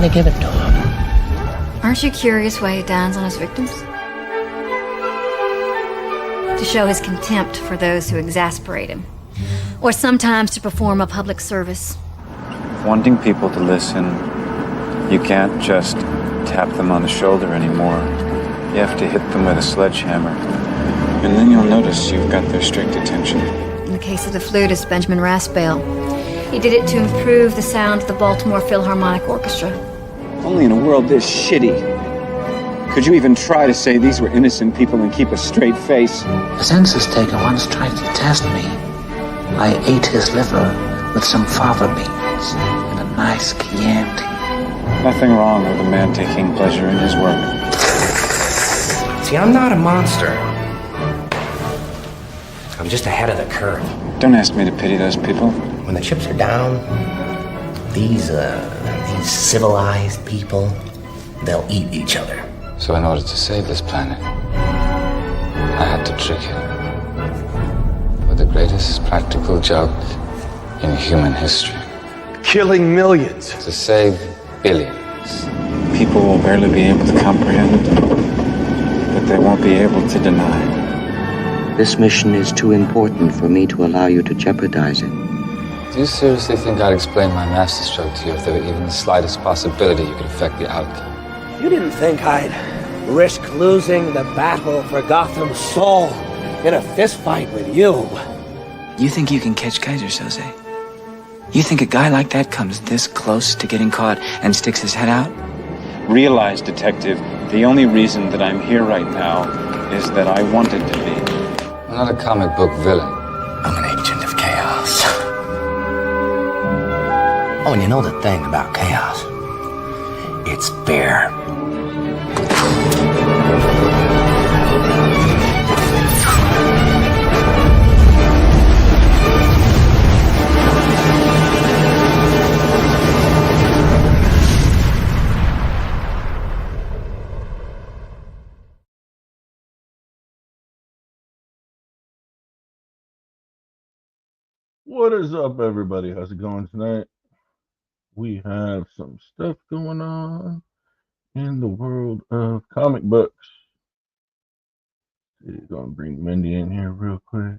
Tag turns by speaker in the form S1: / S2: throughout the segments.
S1: gonna give it to him.
S2: Aren't you curious why he dines on his victims? To show his contempt for those who exasperate him. Or sometimes to perform a public service.
S3: Wanting people to listen, you can't just tap them on the shoulder anymore. You have to hit them with a sledgehammer. And then you'll notice you've got their strict attention.
S2: In the case of the flutist, Benjamin Raspail, he did it to improve the sound of the Baltimore Philharmonic Orchestra.
S3: Only in a world this shitty could you even try to say these were innocent people and keep a straight face.
S1: The census taker once tried to test me. I ate his liver with some fava beans and a nice Chianti.
S3: Nothing wrong with a man taking pleasure in his work.
S4: See, I'm not a monster. I'm just ahead of the curve.
S3: Don't ask me to pity those people.
S4: When the chips are down, these civilized people, they'll eat each other.
S3: So in order to save this planet, I had to trick it with the greatest practical joke in human history.
S5: Killing millions.
S3: To save billions. People will barely be able to comprehend, but they won't be able to deny.
S6: This mission is too important for me to allow you to jeopardize it.
S3: Do you seriously think I'd explain my masterstroke to you if there were even the slightest possibility you could affect the outcome?
S5: You didn't think I'd risk losing the battle for Gotham's soul in a fistfight with you.
S7: You think you can catch Kaiser Soze? You think a guy like that comes this close to getting caught and sticks his head out?
S3: Realize, Detective, the only reason that I'm here right now is that I wanted to be. I'm not a comic book villain.
S4: I'm an agent of chaos. Oh, and you know the thing about chaos? It's fair.
S8: What is up, everybody? How's it going tonight? We have some stuff going on in the world of comic books. Gonna bring Mindy in here real quick.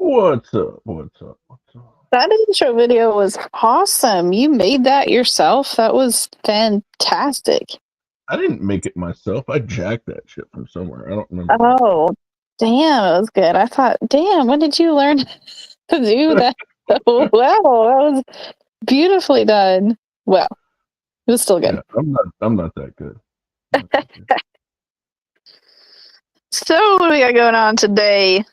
S8: What's up? What's up? What's up?
S9: That intro video was awesome. You made that yourself. That was fantastic.
S8: I didn't make it myself. I jacked that shit from somewhere. I don't remember.
S9: Oh, damn, it was good. I thought, damn, when did you learn to do that? Wow, that was beautifully done. Well, it was still good.
S8: Yeah, I'm not that good.
S9: So what do we got going on today?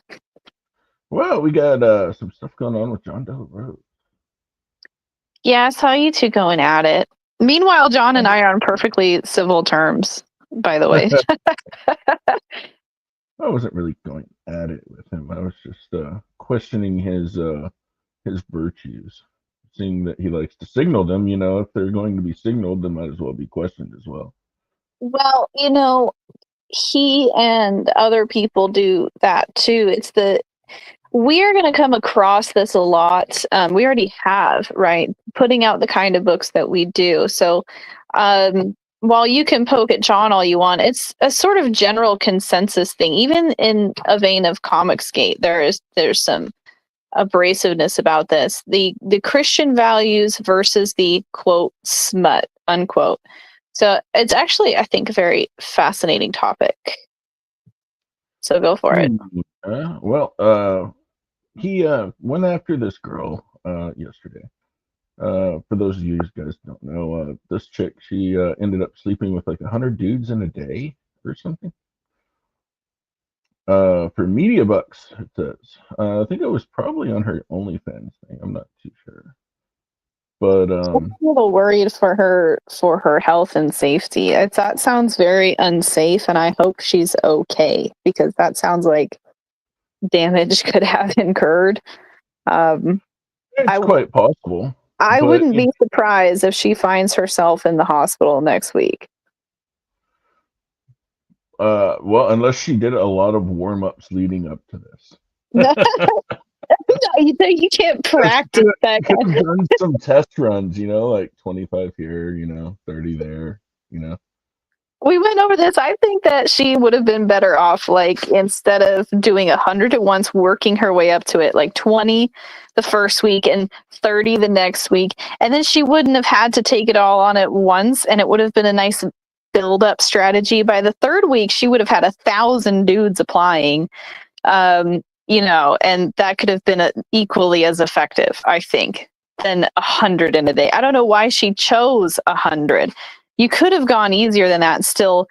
S8: Well, we got some stuff going on with John Della Rose.
S9: Yeah, I saw you two going at it. Meanwhile, John and I are on perfectly civil terms, by the way.
S8: I wasn't really going at it with him. I was just questioning his virtues, seeing that he likes to signal them. You know, if they're going to be signaled, they might as well be questioned as well.
S9: Well, you know, he and other people do that too. We're going to come across this a lot. We already have, right? Putting out the kind of books that we do. So while you can poke at John all you want, it's a sort of general consensus thing. Even in a vein of Comicsgate, there's some abrasiveness about this. The Christian values versus the, quote, smut, unquote. So it's actually, I think, a very fascinating topic. So go for it.
S8: He went after this girl yesterday. For those of you guys who don't know, this chick, she ended up sleeping with like 100 dudes in a day or something. For media bucks, it says. I think it was probably on her OnlyFans thing. I'm not too sure. But
S9: I'm a little worried for her health and safety. That sounds very unsafe, and I hope she's okay because that sounds like damage could have incurred.
S8: It's quite possible.
S9: I wouldn't be surprised if she finds herself in the hospital next week.
S8: Well, unless she did a lot of warm-ups leading up to this.
S9: You can't practice that.
S8: Done some test runs, like 25 here, 30 there,
S9: We went over this. I think that she would have been better off, like, instead of doing 100 at once, working her way up to it, like 20 the first week and 30 the next week. And then she wouldn't have had to take it all on at once, and it would have been a nice build-up strategy. By the third week, she would have had 1,000 dudes applying, and that could have been equally as effective, I think, than 100 in a day. I don't know why she chose 100. You could have gone easier than that and still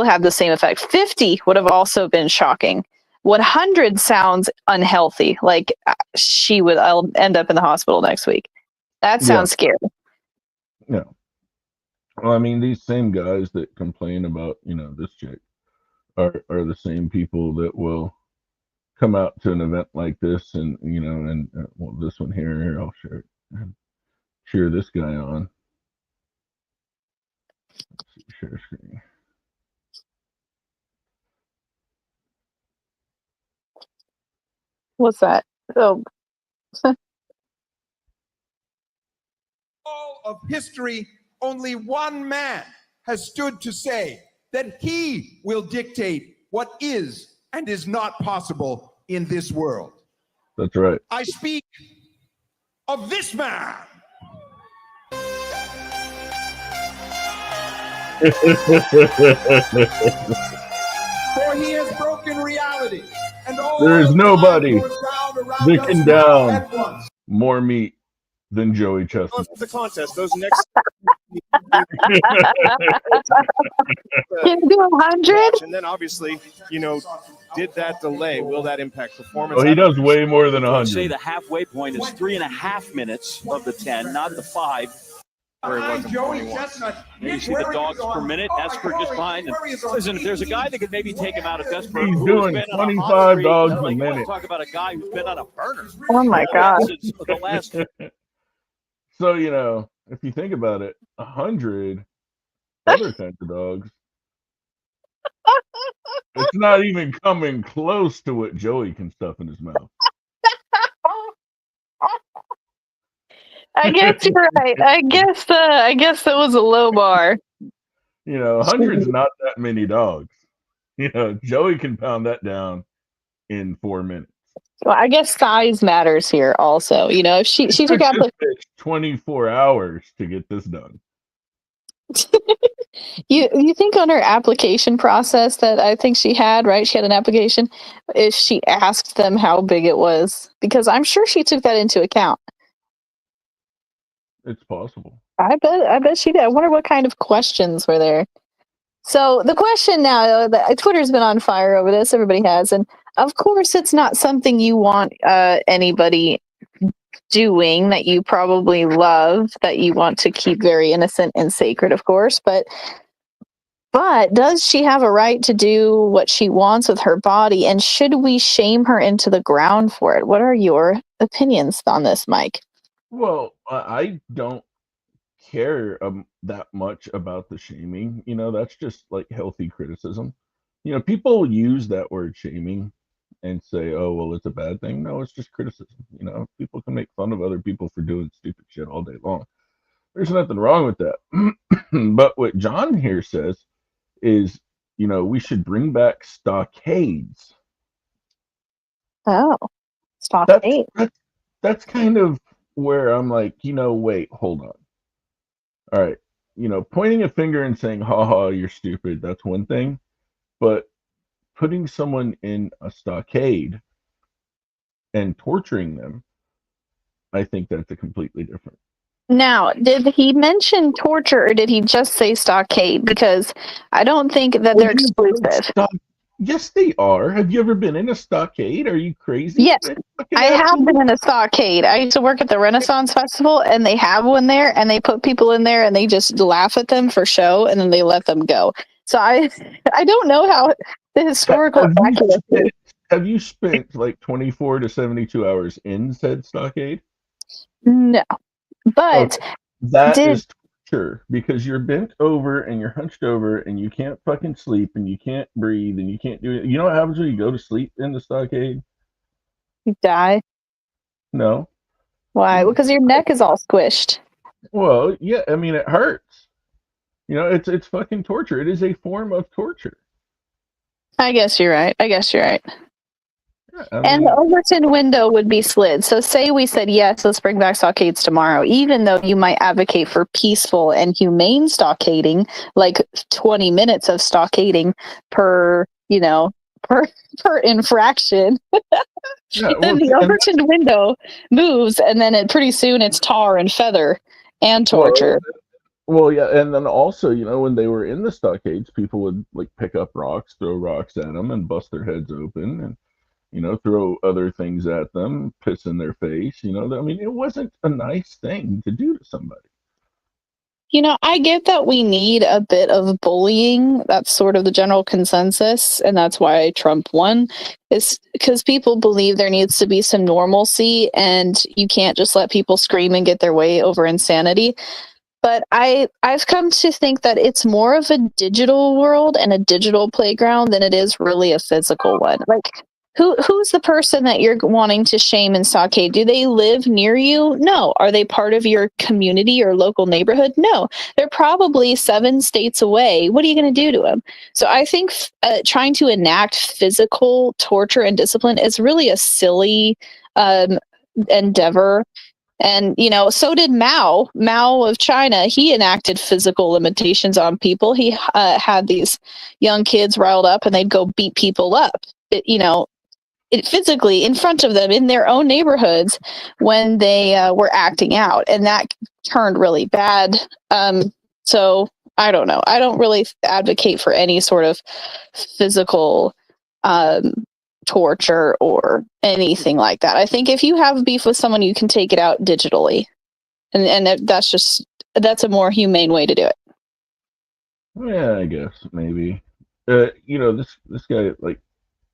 S9: have the same effect. 50 would have also been shocking. 100 sounds unhealthy. Like I'll end up in the hospital next week. That sounds scary.
S8: Yeah. Well, I mean, these same guys that complain about, this chick are the same people that will come out to an event like this and, well, this one here, I'll cheer this guy on. Share screen.
S9: What's that? Oh.
S10: All of history, only one man has stood to say that he will dictate what is and is not possible in this world.
S8: That's right.
S10: I speak of this man. For he has broken reality, and all
S8: there is nobody that can down
S10: once.
S8: more meat than Joey Chestnut.
S11: The contest, those next.
S9: Can you do 100?
S11: And then obviously, did that delay? Will that impact performance?
S8: Oh, he does way more than 100.
S12: Say the halfway point is 3.5 minutes of the 10, not the 5. You see the dogs per minute. Esper just fine. And listen, if there's a guy that could maybe take him out of Desperate,
S8: he's doing 25 dogs a minute.
S12: Talk about a guy who's been on a burner.
S9: Oh my God!
S12: The last.
S8: So if you think about it, 100 other kinds of dogs. It's not even coming close to what Joey can stuff in his mouth.
S9: I guess you're right. I guess that was a low bar.
S8: 100's not that many dogs. Joey can pound that down in 4 minutes.
S9: Well, I guess size matters here also. If she took out
S8: 24 hours to get this done.
S9: You think on her application process that I think she had, right? She had an application. If she asked them how big it was, because I'm sure she took that into account.
S8: It's possible.
S9: I bet she did. I wonder what kind of questions were there. So the question now, Twitter's been on fire over this. Everybody has, and of course, it's not something you want anybody doing that you probably love, that you want to keep very innocent and sacred, of course. But does she have a right to do what she wants with her body? And should we shame her into the ground for it? What are your opinions on this, Mike?
S8: Well, I don't care that much about the shaming. That's just like healthy criticism. People use that word shaming and say, oh, well, it's a bad thing. No, it's just criticism. People can make fun of other people for doing stupid shit all day long. There's nothing wrong with that. But what John here says is, we should bring back stockades.
S9: Oh, stockades.
S8: That's kind of where I'm like, wait, hold on. All right. Pointing a finger and saying, ha, you're stupid. That's one thing. But putting someone in a stockade and torturing them, I think that's a completely different.
S9: Now, did he mention torture or did he just say stockade? Because I don't think that they're exclusive.
S8: Yes, they are. Have you ever been in a stockade? Are you crazy?
S9: Yes,
S8: Fucking
S9: I have
S8: absolutely.
S9: been in a stockade. I used to work at the Renaissance Festival, and they have one there, and they put people in there, and they just laugh at them for show, and then they let them go. So I don't know how the historical
S8: Have you
S9: accuracy.
S8: spent, have you spent like 24 to 72 hours in said stockade?
S9: No, but
S8: Okay. That
S9: did
S8: is torture because you're bent over and you're hunched over and you can't fucking sleep and you can't breathe and you can't do it. You know what happens when you go to sleep in the stockade?
S9: you die?
S8: No.
S9: Why? Because your neck is all squished.
S8: Well, yeah, I mean it hurts. You know, it's fucking torture. It is a form of torture.
S9: I guess you're right.
S8: Yeah,
S9: And the Overton window would be slid. So say we said, yes, let's bring back stockades tomorrow, even though you might advocate for peaceful and humane stockading, like 20 minutes of stockading per, per infraction.
S8: yeah,
S9: Then the Overton window moves, and then pretty soon it's tar and feather and torture.
S8: Well, yeah, and then also, you know, when they were in the stockades, people would like pick up rocks, throw rocks at them, and bust their heads open, and you know, throw other things at them, piss in their face. You know, I mean, it wasn't a nice thing to do to somebody.
S9: I get that we need a bit of bullying. That's sort of the general consensus. And that's why Trump won, is because people believe there needs to be some normalcy and you can't just let people scream and get their way over insanity. But I've come to think that it's more of a digital world and a digital playground than it is really a physical one. Like, who's the person that you're wanting to shame in stockade? Do they live near you? No. Are they part of your community or local neighborhood? No. They're probably 7 states away. What are you going to do to them? So I think trying to enact physical torture and discipline is really a silly endeavor. And, so did Mao of China. He enacted physical limitations on people. He had these young kids riled up and they'd go beat people up. Physically in front of them in their own neighborhoods when they were acting out, and that turned really bad. So I don't know. I don't really advocate for any sort of physical torture or anything like that. I think if you have beef with someone, you can take it out digitally, and that's a more humane way to do it.
S8: Yeah, I guess maybe. This guy, like,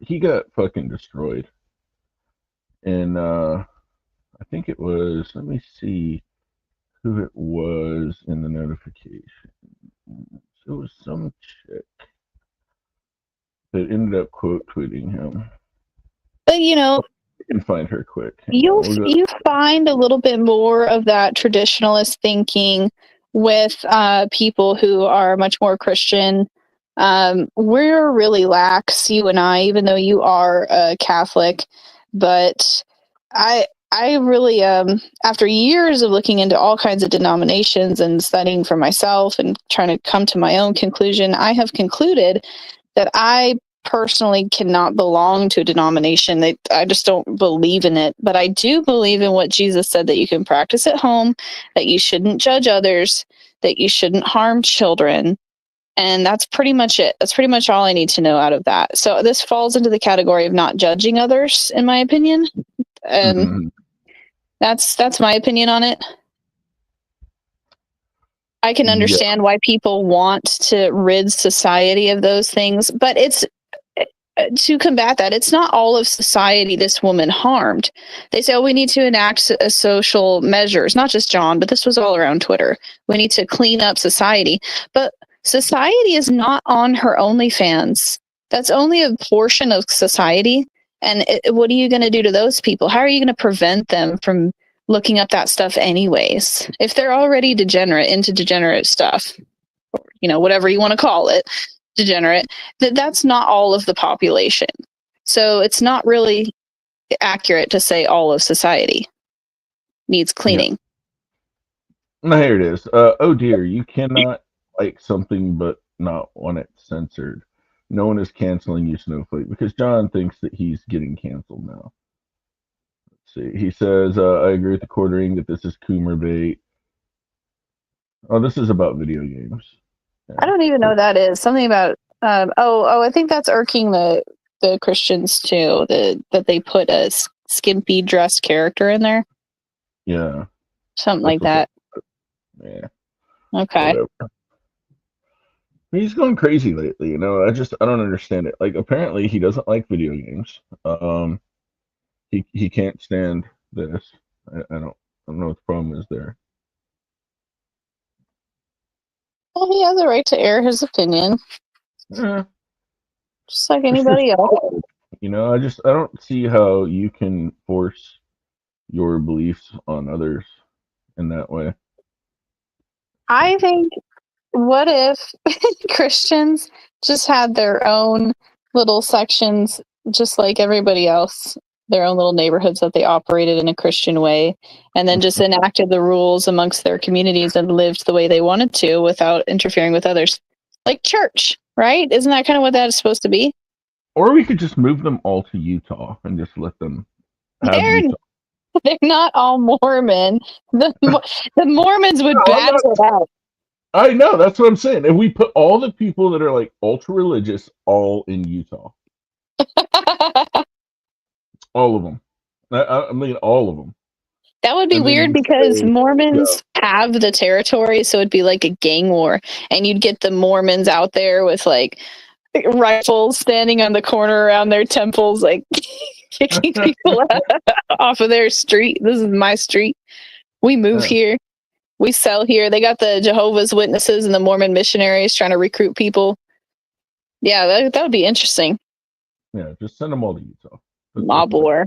S8: he got fucking destroyed. And I think it was, let me see who it was in the notification. It was some chick that ended up quote tweeting him.
S9: But
S8: I can find her quick.
S9: You find a little bit more of that traditionalist thinking with people who are much more Christian. We're really lax, you and I, even though you are a Catholic. But I really, after years of looking into all kinds of denominations and studying for myself and trying to come to my own conclusion, I have concluded that I personally cannot belong to a denomination. I just don't believe in it. But I do believe in what Jesus said, that you can practice at home, that you shouldn't judge others, that you shouldn't harm children. And that's pretty much it. That's pretty much all I need to know out of that. So this falls into the category of not judging others, in my opinion. And that's my opinion on it. I can understand why people want to rid society of those things, but it's to combat that. It's not all of society this woman harmed. They say, we need to enact social measures, not just John, but this was all around Twitter. We need to clean up society. But society is not on her OnlyFans. That's only a portion of society. And what are you going to do to those people? How are you going to prevent them from looking up that stuff anyways? If they're already into degenerate stuff, whatever you want to call it, degenerate, that's not all of the population. So it's not really accurate to say all of society needs cleaning.
S8: Yeah. Here it is. Oh dear, you cannot like something but not want it censored. No one is canceling you, Snowflake, because John thinks that he's getting canceled now. Let's see. He says, I agree with the quartering that this is Coomer bait. Oh, this is about video games.
S9: I don't even know what that is. Something about I think that's irking the Christians too. That they put a skimpy dressed character in there,
S8: Yeah.
S9: something
S8: That's
S9: like that.
S8: Yeah.
S9: Okay.
S8: Whatever. He's going crazy lately, you know. I don't understand it. Like apparently he doesn't like video games. He can't stand this. I don't know what the problem is there.
S9: Well, he has a right to air his opinion,
S8: Yeah.
S9: just like anybody else.
S8: You know, I don't see how you can force your beliefs on others in that way.
S9: I think, what if Christians just had their own little sections, just like everybody else, their own little neighborhoods that they operated in a Christian way, and then just enacted the rules amongst their communities and lived the way they wanted to without interfering with others? Like church, right? Isn't that kind of what that is supposed to be?
S8: Or we could just move them all to Utah and just let them have Utah.
S9: They're not all Mormon. The Mormons would battle it out.
S8: I know, that's what I'm saying. If we put all the people that are like ultra religious all in Utah, all of them. I mean, all of them.
S9: That would be weird because Mormons have the territory, so it'd be like a gang war, and you'd get the Mormons out there with like rifles standing on the corner around their temples, like kicking people off of their street. This is my street. We move here. We sell here. They got the Jehovah's Witnesses and the Mormon missionaries trying to recruit people. Yeah, that would be interesting.
S8: Yeah, just send them all to Utah.
S9: Mob war.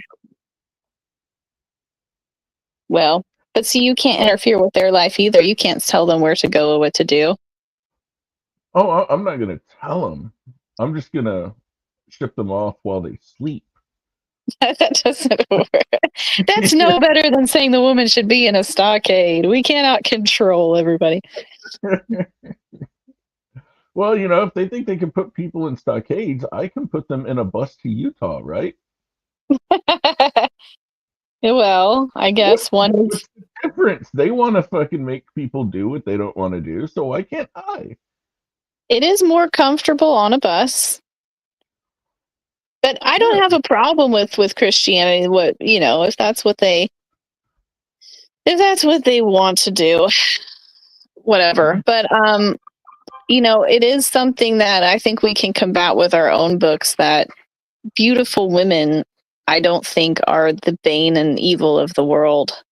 S9: Well, but see, you can't interfere with their life either. You can't tell them where to go or what to do.
S8: Oh, I'm not going to tell them. I'm just going to ship them off while they sleep.
S9: That doesn't work. That's no better than saying the woman should be in a stockade. We cannot control everybody.
S8: Well, you know, if they think they can put people in stockades, I can put them in a bus to Utah, right?
S9: Well, I guess one is
S8: the difference. They want to fucking make people do what they don't want to do, so why can't I?
S9: It is more comfortable on a bus. But I don't have a problem with Christianity. What, you know, if that's what they want to do, whatever. But you know, it is something that I think we can combat with our own books, that beautiful women, I don't think, are the bane and evil of the world.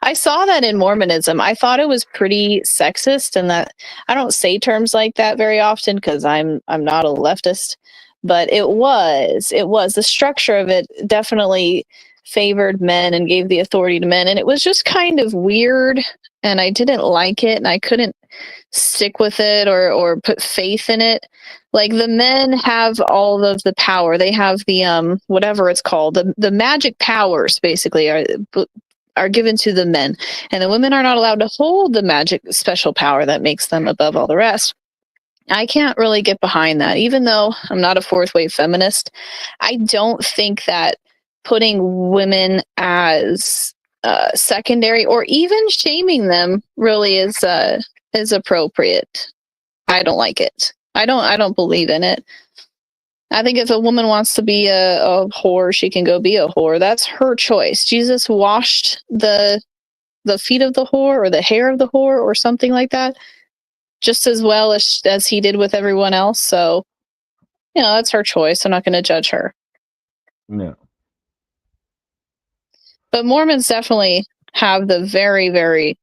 S9: I saw that in Mormonism. I thought it was pretty sexist, and that I don't say terms like that very often because I'm not a leftist. But it was the structure of it definitely favored men and gave the authority to men. And it was just kind of weird, and I didn't like it, and I couldn't stick with it or put faith in it. Like, the men have all of the power. They have the, whatever it's called, the magic powers basically are given to the men. And the women are not allowed to hold the magic special power that makes them above all the rest. I can't really get behind that. Even though I'm not a fourth wave feminist, I don't think that putting women as secondary or even shaming them really is appropriate. I don't like it. I don't believe in it. I think if a woman wants to be a whore, she can go be a whore. That's her choice. Jesus washed the feet of the whore or the hair of the whore or something like that, just as well as he did with everyone else. So, you know, that's her choice. I'm not going to judge her.
S8: No.
S9: But Mormons definitely have the very, very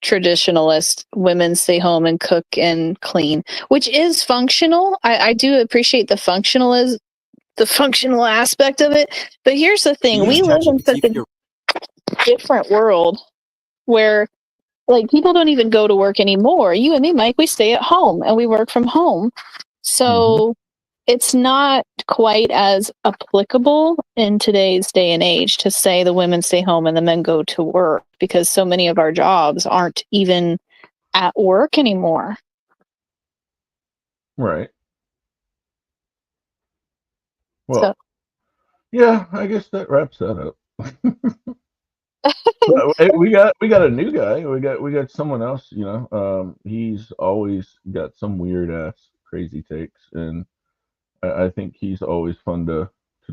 S9: traditionalist women stay home and cook and clean, which is functional. I do appreciate the functional aspect of it. But here's the thing. We live in such a different world where, like, people don't even go to work anymore. You and me, Mike, we stay at home and we work from home. So it's not quite as applicable in today's day and age to say the women stay home and the men go to work, because so many of our jobs aren't even at work anymore.
S8: Right. Well, yeah, I guess that wraps that up. we got a new guy. We got someone else, you know. He's always got some weird ass crazy takes, and I think he's always fun to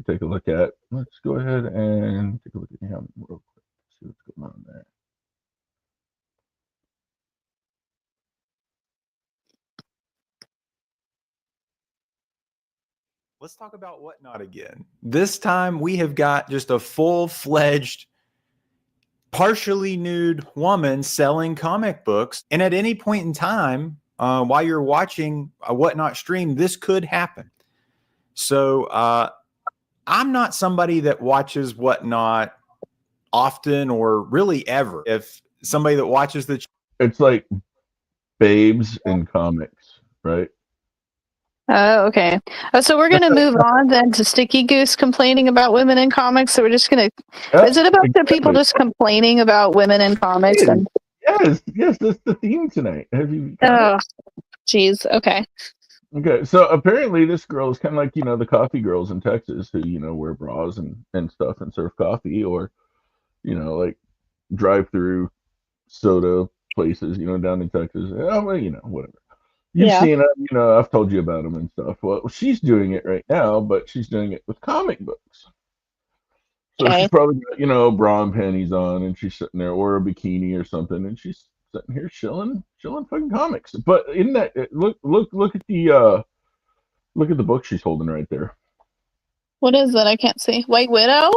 S8: take a look at. Let's go ahead and take a look at him real quick. See what's going on there.
S13: Let's talk about Whatnot again. This time we have got just a full-fledged, partially nude woman selling comic books. And at any point in time, while you're watching a Whatnot stream, this could happen. So I'm not somebody that watches Whatnot often or really ever. If somebody that watches the...
S8: It's like babes in comics, right?
S9: Oh, okay. So we're going to move on then to Sticky Goose complaining about women in comics. So we're just going to... Is it about the people just complaining about women in comics?
S8: Yes, that's the theme tonight. Have you...
S9: Oh, geez. Okay.
S8: Okay, so apparently this girl is kind of like, the coffee girls in Texas who, wear bras and stuff and serve coffee, or, like drive-through soda places, down in Texas. Oh, well, whatever. You've seen them, I've told you about them and stuff. Well, she's doing it right now, but she's doing it with comic books. So she's probably got, bra and panties on, and she's sitting there, or a bikini or something, and she's sitting here chilling fucking comics. But in that, look at the book she's holding right there.
S9: What is that? I can't see. White Widow?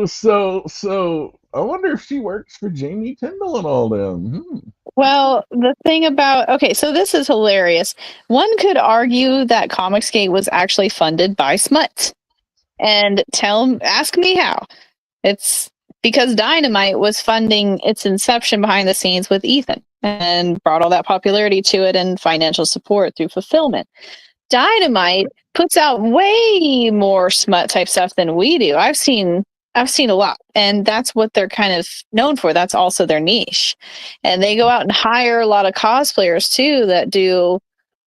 S8: So I wonder if she works for Jamie Tyndall and all them.
S9: Well, the thing about... Okay, so this is hilarious. One could argue that Comicsgate was actually funded by Smut. And ask me how. It's because Dynamite was funding its inception behind the scenes with Ethan and brought all that popularity to it and financial support through fulfillment. Dynamite puts out way more Smut type stuff than we do. I've seen a lot, and that's what they're kind of known for. That's also their niche. And they go out and hire a lot of cosplayers too that do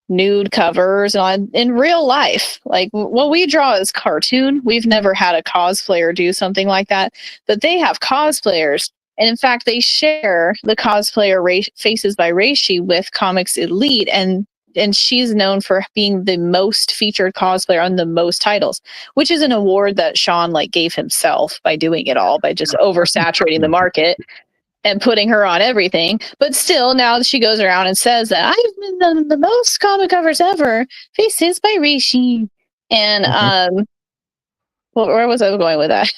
S9: nude covers in real life. Like what we draw is cartoon. We've never had a cosplayer do something like that, but they have cosplayers. And in fact, they share the cosplayer Faces by Reishi with Comics Elite, and she's known for being the most featured cosplayer on the most titles, which is an award that Sean gave himself by doing it all, by just oversaturating the market and putting her on everything. But still, now she goes around and says that I've been done the most comic covers ever, Faces by Reishi. And well, where was I going with that?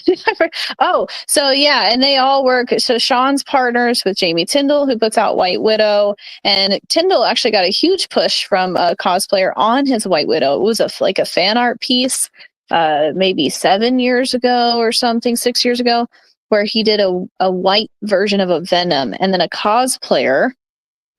S9: And they all work. So Sean's partners with Jamie Tyndall, who puts out White Widow, and Tyndall actually got a huge push from a cosplayer on his White Widow. It was a fan art piece, maybe 7 years ago or something, 6 years ago, where he did a white version of a Venom, and then a cosplayer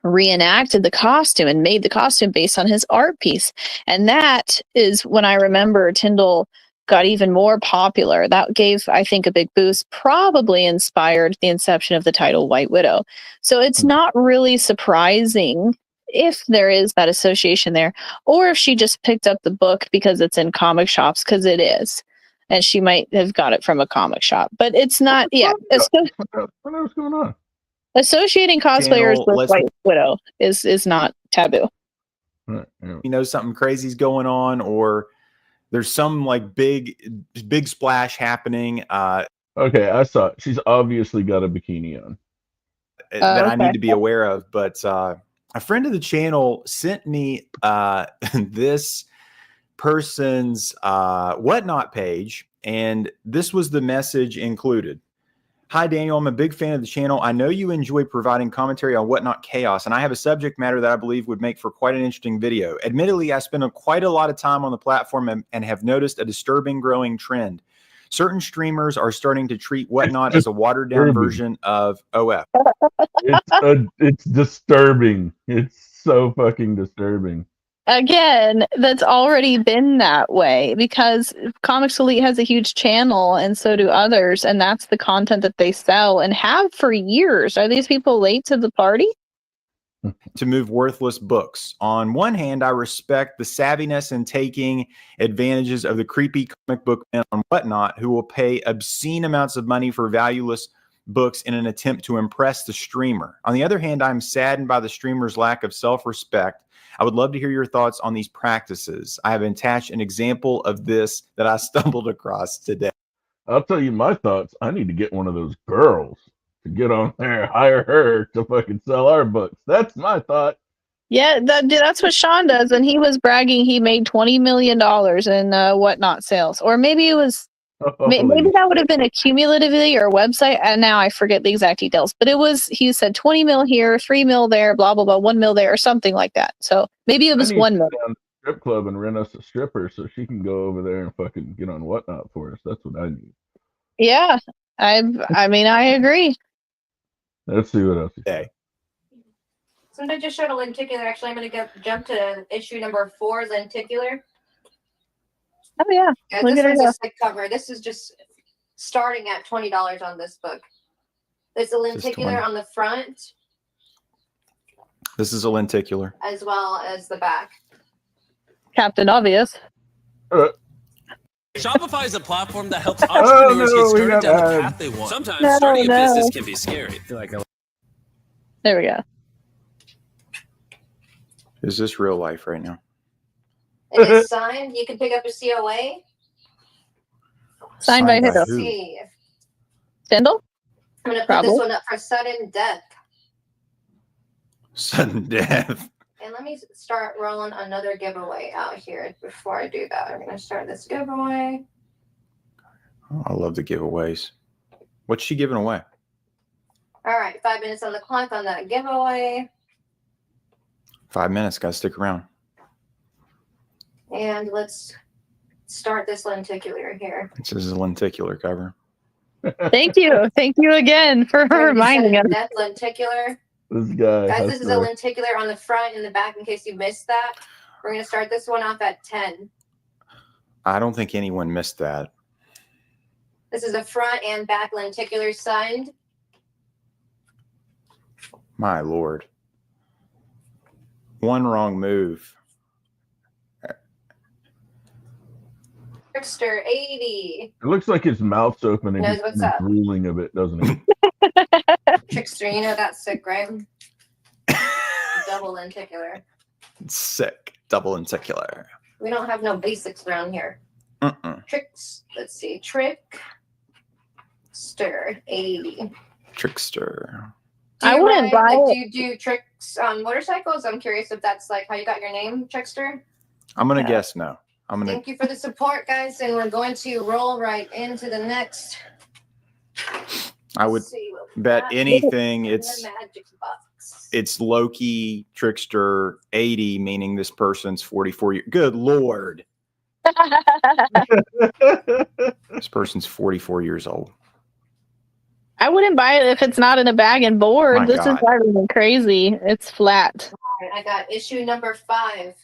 S9: reenacted the costume and made the costume based on his art piece. And that is when I remember Tyndall got even more popular. That gave, I think, a big boost, probably inspired the inception of the title White Widow. So it's not really surprising if there is that association there, or if she just picked up the book because it's in comic shops, because it is. And she might have got it from a comic shop. But it's not,
S8: What else going on?
S9: Associating cosplayers with White Widow is not taboo.
S13: Something crazy's going on, or there's some big splash happening.
S8: Okay, I saw it. She's obviously got a bikini on.
S13: That I need to be aware of. But a friend of the channel sent me this person's Whatnot page, and this was the message included. Hi, Daniel. I'm a big fan of the channel. I know you enjoy providing commentary on Whatnot Chaos, and I have a subject matter that I believe would make for quite an interesting video. Admittedly, I spend quite a lot of time on the platform and have noticed a disturbing growing trend. Certain streamers are starting to treat Whatnot as a watered-down version of OF.
S8: It's disturbing. It's so fucking disturbing.
S9: Again, that's already been that way because Comics Elite has a huge channel and so do others, and that's the content that they sell and have for years. Are these people late to the party?
S13: To move worthless books. On one hand, I respect the savviness in taking advantages of the creepy comic book men on Whatnot who will pay obscene amounts of money for valueless books in an attempt to impress the streamer. On the other hand, I'm saddened by the streamer's lack of self-respect. I would love to hear your thoughts on these practices. I have attached an example of this that I stumbled across today.
S8: I'll tell you my thoughts. I need to get one of those girls to get on there, hire her to fucking sell our books. That's my thought.
S9: Yeah, that's what Sean does, and he was bragging he made $20 million in whatnot sales, or maybe it was maybe that would have been a cumulatively or a website, and now I forget the exact details. But it was, he said 20 mil here, 3 mil there, blah blah blah, 1 mil there, or something like that. So maybe it was 1 mil.
S8: Down to the strip club and rent us a stripper so she can go over there and fucking get on whatnot for us. That's what I need.
S9: Yeah, I mean I agree.
S8: Let's see what else.
S13: Hey.
S2: Somebody just showed a lenticular. Actually, I'm going to jump to issue number 4, lenticular.
S9: Oh yeah,
S2: This one's a sick cover. This is just starting at $20 on this book. There's a lenticular on the front
S13: This is a lenticular.
S2: as well as the back.
S9: Captain Obvious.
S14: Shopify is a platform that helps entrepreneurs get started down the path they want. Sometimes starting a business can be scary.
S9: There we go.
S13: Is this real life right now?
S2: It is signed. You can pick up a COA.
S9: Signed by who?
S2: Let's see.
S9: Stendhal?
S2: I'm going to put
S9: Probably.
S2: this one up for sudden death.
S13: Sudden death.
S2: And let me start rolling another giveaway out here before I do that. I'm going to start this giveaway.
S13: Oh, I love the giveaways. What's she giving away?
S2: All right, 5 minutes on the clock on that giveaway.
S13: 5 minutes. Got to stick around.
S2: And let's start this lenticular here.
S13: This is a lenticular cover.
S9: Thank you. Thank you again for reminding us.
S2: That lenticular.
S8: This guy.
S2: Guys, this is a lenticular on the front and the back in case you missed that. We're going to start this one off at 10.
S13: I don't think anyone missed that.
S2: This is a front and back lenticular signed.
S13: My Lord. One wrong move.
S2: Trickster 80.
S8: It looks like his mouth's open and
S2: Knows
S8: he's
S2: what's up.
S8: drooling a bit, doesn't he?
S2: Trickster, you know that's sick, right? Double lenticular.
S13: Sick. Double lenticular.
S2: We don't have no basics around here. Tricks. Let's see. Trickster 80.
S13: Trickster.
S2: Do
S9: wouldn't buy
S2: Do
S9: it.
S2: you do tricks on motorcycles? I'm curious if that's like how you got your name, Trickster.
S13: I'm going to guess no. I'm going
S2: Thank you for the support, guys, and we're going to roll right into the next.
S13: I would
S2: see what
S13: bet
S2: got
S13: anything
S2: in the magic box.
S13: it's Loki Trickster 80, meaning this person's 44 years. Good Lord. This person's 44 years old.
S9: I wouldn't buy it if it's not in a bag and board.
S13: My
S9: This
S13: God.
S9: is driving me crazy. It's flat.
S2: All right, I got issue number 5.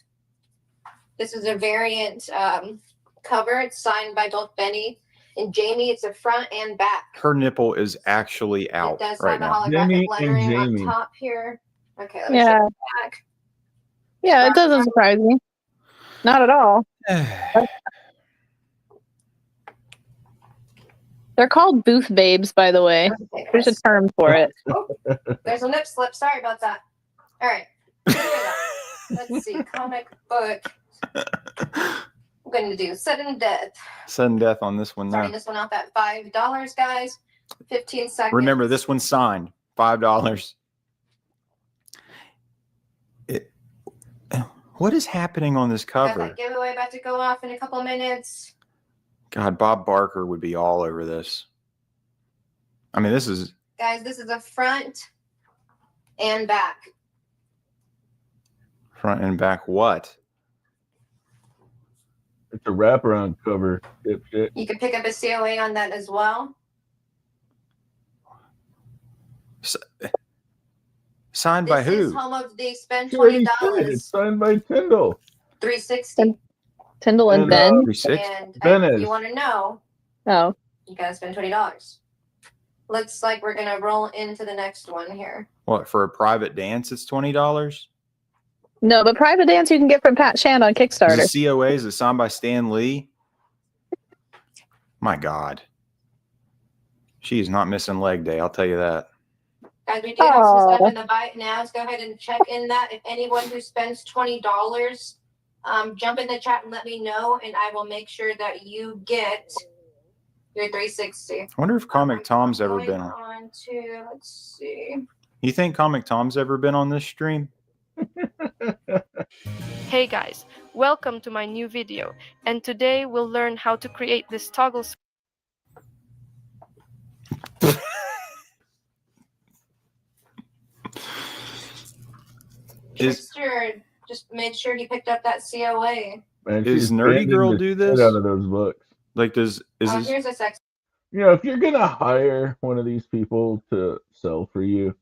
S2: This is a variant cover. It's signed by both Benny and Jamie. It's a front and back.
S13: Her nipple is actually out
S2: It does
S13: right
S2: have a
S13: now.
S2: holographic
S8: Jamie and
S2: lettering on
S8: Jamie.
S2: top here. Okay, let me
S9: Yeah.
S2: show the back.
S9: Yeah, it doesn't surprise me. Not at all. They're called booth babes, by the way.
S2: Okay,
S9: There's a term for it.
S2: There's a lip slip. Sorry about that. All right. Let's see. Comic book. I'm going to do sudden death.
S13: Sudden death on this one
S2: Starting
S13: now.
S2: this one off at $5, guys. 15 seconds.
S13: Remember, this one's signed. $5. What is happening on this
S2: Got
S13: cover?
S2: that giveaway about to go off in a couple minutes.
S13: God, Bob Barker would be all over this. I mean, this is
S2: Guys, this is a front and back.
S13: front and back what?
S8: It's a wraparound cover, dipshit.
S2: You can pick up a COA on that as well.
S13: Signed by
S2: This is
S13: who?
S2: home of the spend
S8: She already
S2: $20.
S8: said it's signed by Tyndall.
S2: 360.
S9: Tyndall and
S8: And,
S9: Ben.
S13: 360.
S2: And
S8: Ben
S2: if
S8: is.
S2: you want to know,
S9: Oh.
S2: you gotta spend $20. Looks like we're gonna roll into the next one here.
S13: What, for a private dance, it's $20?
S9: No, but private dance you can get from Pat Shand on Kickstarter.
S13: Is it COA? Is it signed by Stan Lee? My God. She's not missing leg day, I'll tell you that.
S2: Guys, we do have some stuff in the bite now. Let's go ahead and check in that. If anyone who spends $20, jump in the chat and let me know, and I will make sure that you get your 360.
S13: I wonder if Comic Tom's ever been on.
S2: On to, let's see.
S13: You think Comic Tom's ever been on this stream?
S15: Hey guys, welcome to my new video, and today we'll learn how to create this toggle.
S2: Trickster just made sure he picked up that COA.
S8: Man,
S13: Does
S8: she's
S13: Nerdy
S8: banning
S13: Girl
S8: the
S13: do
S8: shit
S13: this?
S8: out of those books?
S13: Like, is this...
S2: Here's a sex.
S8: You know, if you're gonna hire one of these people to sell for you,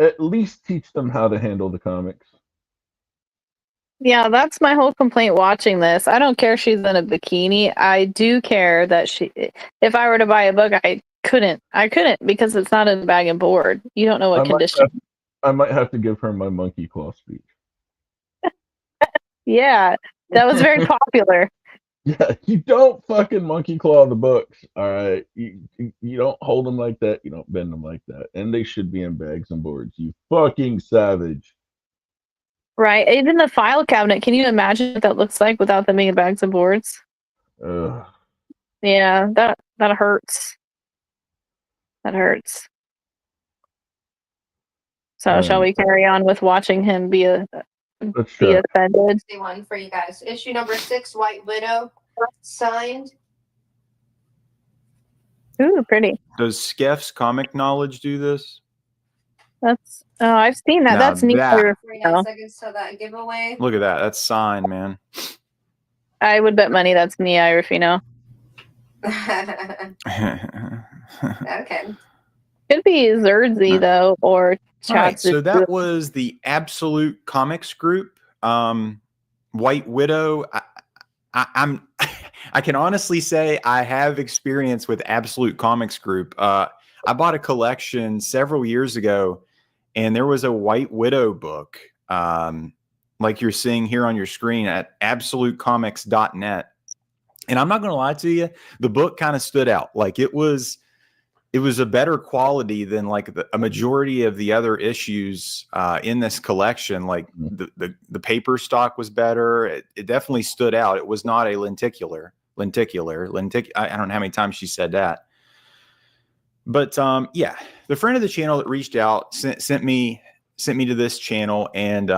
S8: at least teach them how to handle the comics.
S9: Yeah, that's my whole complaint watching this. I don't care if she's in a bikini. I do care that if I were to buy a book, I couldn't because it's not in the bag and board. You don't know what condition.
S8: I might have to give her my monkey claw speech.
S9: Yeah, that was very popular.
S8: Yeah, you don't fucking monkey claw the books, all right? You don't hold them like that. You don't bend them like that. And they should be in bags and boards, you fucking savage.
S9: Right. Even the file cabinet, can you imagine what that looks like without them being in bags and boards?
S8: Ugh.
S9: Yeah, that hurts. That hurts. So shall we carry on with watching him be offended?
S2: One for you guys. Issue number 6, White Widow, signed.
S9: Ooh, pretty.
S13: Does Skeff's Comic Knowledge do this?
S9: I've seen that.
S13: Now
S9: That's neat.
S13: that-
S2: 49 seconds till that giveaway.
S13: Look at that. That's signed, man.
S9: I would bet money that's Nia Rufino.
S2: Okay.
S9: Could be Zerdsy though, or
S13: All right, so
S9: Chaz.
S13: that was the Absolute Comics group. White Widow. I'm I can honestly say I have experience with Absolute Comics group. I bought a collection several years ago, and there was a White Widow book, like you're seeing here on your screen at absolutecomics.net. And I'm not going to lie to you, the book kind of stood out. Like it was a better quality than like a majority of the other issues in this collection. Like the paper stock was better. It definitely stood out. It was not a lenticular. I don't know how many times she said that. But yeah, the friend of the channel that reached out sent me to this channel, and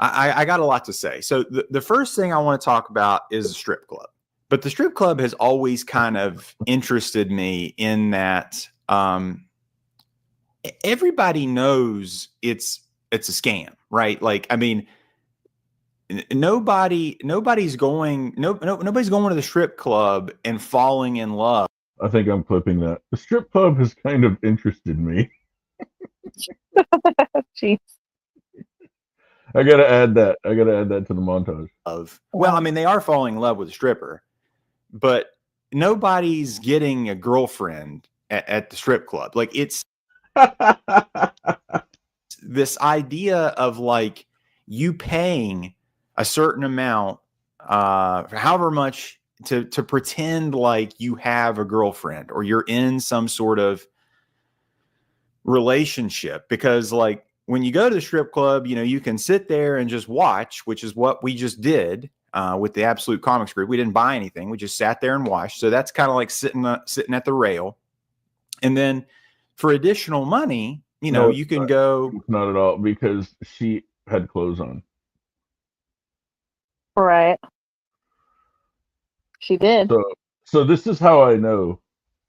S13: I got a lot to say. So the first thing I want to talk about is the strip club. But the strip club has always kind of interested me in that everybody knows it's a scam, right? Like, I mean, nobody's going to the strip club and falling in love.
S8: I think I'm clipping that. The strip club has kind of interested me.
S9: Jeez.
S8: I gotta add that to the montage.
S13: Well, I mean, they are falling in love with a stripper, but nobody's getting a girlfriend at the strip club. Like, it's this idea of like you paying a certain amount, however much, to pretend like you have a girlfriend or you're in some sort of relationship. Because like when you go to the strip club, you know, you can sit there and just watch, which is what we just did with the Absolute Comics group. We didn't buy anything. We just sat there and watched. So that's kind of like sitting at the rail. And then for additional money, you know, you can go.
S8: Not at all, because she had clothes on.
S9: Right. She did.
S8: So this is how I know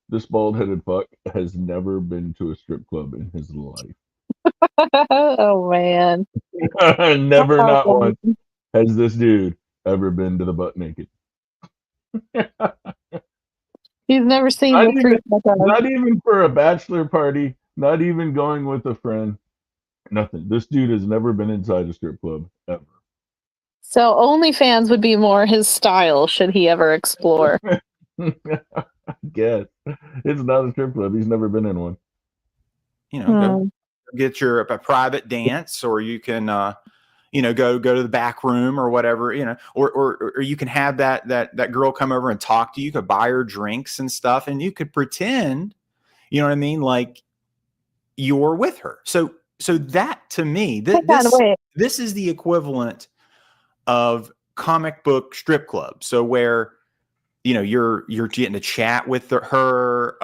S8: this bald-headed fuck has never been to a strip club in his life.
S9: Oh man.
S8: Never, not once has this dude ever been to the butt naked.
S9: He's never seen
S8: not even for a bachelor party, not even going with a friend. Nothing. This dude has never been inside a strip club ever.
S9: So OnlyFans would be more his style should he ever explore.
S8: I guess. It's not a strip club. He's never been in one.
S13: You know, go get a private dance, or you can go to the back room or whatever, or you can have that girl come over and talk to you. You could buy her drinks and stuff, and you could pretend, you know what I mean, like you're with her. So that to me, this is the equivalent of comic book strip club. So where you're getting to chat with her.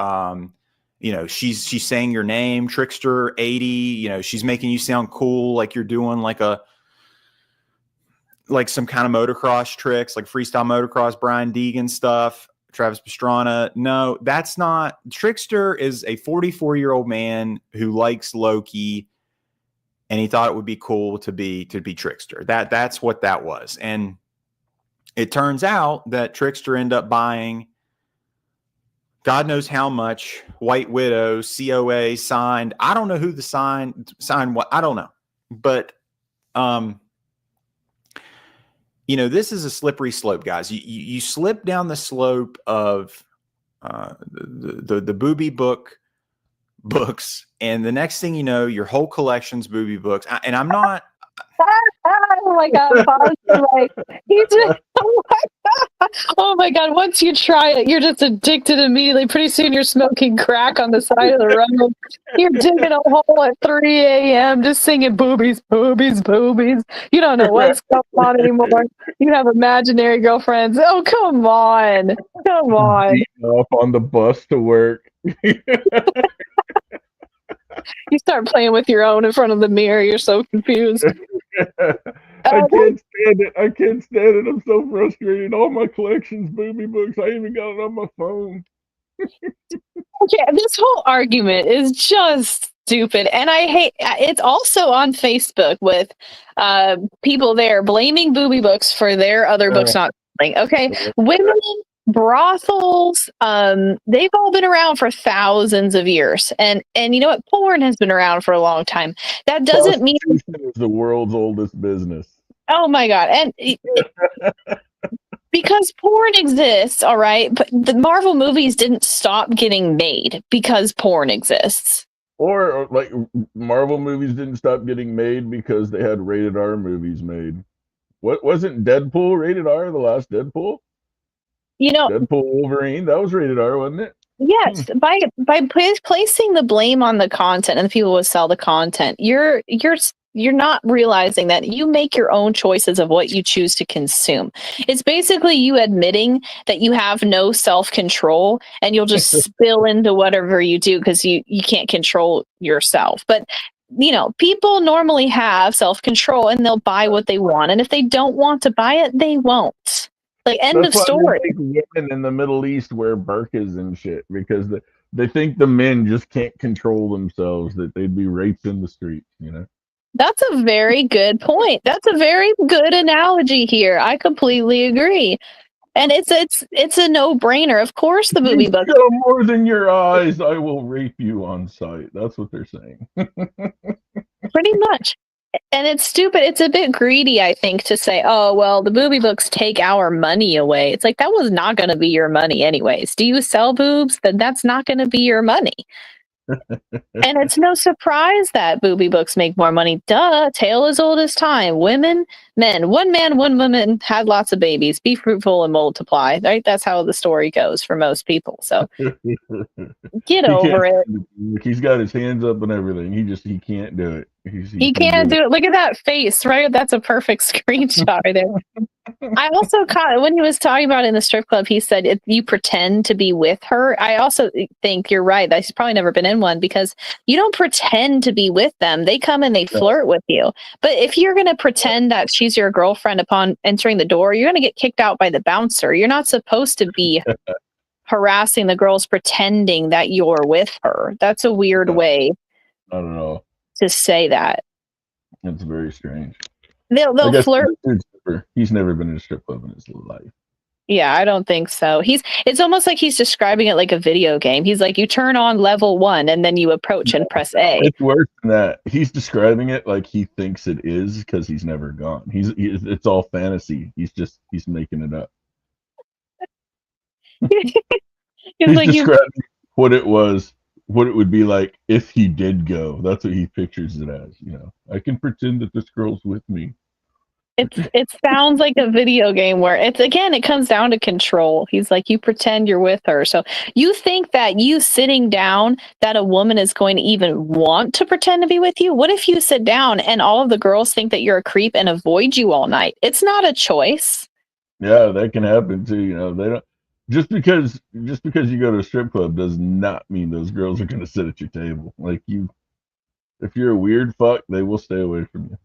S13: She's saying your name, Trickster 80. She's making you sound cool, like you're doing like some kind of motocross tricks, like freestyle motocross, Brian Deegan stuff, Travis Pastrana. No, that's not. Trickster is a 44-year-old man who likes Loki, and he thought it would be cool to be Trickster. That's what that was. And it turns out that Trickster ended up buying God knows how much White Widow COA signed. I don't know who the signed what. I don't know, but this is a slippery slope, guys. You slip down the slope of the booby books, and the next thing you know, your whole collection's booby books. And I'm not.
S9: Oh my God! Oh my God! Once you try it, you're just addicted immediately. Pretty soon, you're smoking crack on the side of the road. You're digging a hole at 3 a.m. just singing boobies, boobies, boobies. You don't know what's going on anymore. You have imaginary girlfriends. Oh, come on, come on.
S8: Beating off on the bus to work.
S9: You start playing with your own in front of the mirror. You're so confused.
S8: I can't stand it. I can't stand it. I'm so frustrated. All my collection's booby books. I even got it on my phone.
S9: Okay, this whole argument is just stupid, and I hate. It's also on Facebook with people there blaming booby books for their other books not selling. Okay, women. Brothels, they've all been around for thousands of years, and you know what? Porn has been around for a long time. That doesn't mean
S8: it's the world's oldest business.
S9: Oh my God! And because porn exists, all right, but the Marvel movies didn't stop getting made because porn exists.
S8: Or like Marvel movies didn't stop getting made because they had rated R movies made. What wasn't Deadpool rated R? The last Deadpool. Deadpool Wolverine, that was rated R, wasn't it?
S9: Yes, by placing the blame on the content and the people who sell the content, you're not realizing that you make your own choices of what you choose to consume. It's basically you admitting that you have no self-control and you'll just spill into whatever you do because you can't control yourself. But people normally have self-control and they'll buy what they want, and if they don't want to buy it, they won't. Like, end of story.
S8: Women in the Middle East wear burqas and shit because they think the men just can't control themselves, that they'd be raped in the streets,
S9: That's a very good point. That's a very good analogy here. I completely agree. And it's a no-brainer. Of course the booby books.
S8: Show more than your eyes, I will rape you on sight. That's what they're saying.
S9: Pretty much. And it's stupid. It's a bit greedy, I think, to say, oh, well, the booby books take our money away. It's like, that was not going to be your money anyways. Do you sell boobs? Then that's not going to be your money. And it's no surprise that booby books make more money. Duh, tale as old as time. Women, men, one man, one woman had lots of babies. Be fruitful and multiply. Right? That's how the story goes for most people. So get over it.
S8: He's got his hands up and everything. He can't do it.
S9: He can't do it. Look at that face, right? That's a perfect screenshot right there. I also caught when he was talking about it in the strip club, he said if you pretend to be with her. I also think you're right. He's probably never been in one because you don't pretend to be with them. They come and they flirt with you. But if you're going to pretend that she's your girlfriend upon entering the door, you're going to get kicked out by the bouncer. You're not supposed to be harassing the girls pretending that you're with her. That's a weird way.
S8: I don't know.
S9: To say that.
S8: It's very strange.
S9: They'll flirt.
S8: He's never been in a strip club in his life.
S9: Yeah, I don't think so. It's almost like he's describing it like a video game. He's like, you turn on level 1 and then you approach and press A.
S8: It's worse than that. He's describing it like he thinks it is because he's never gone. It's all fantasy. He's making it up. He's like describing what it was. What it would be like if he did go. That's what he pictures it as. I can pretend that this girl's with me.
S9: It sounds like a video game where it comes down to control. He's like, you pretend you're with her. So you think that you sitting down, that a woman is going to even want to pretend to be with you? What if you sit down and all of the girls think that you're a creep and avoid you all night? It's not a choice.
S8: Yeah, that can happen too. You know, they don't just because you go to a strip club does not mean those girls are going to sit at your table. Like if you're a weird fuck, they will stay away from you.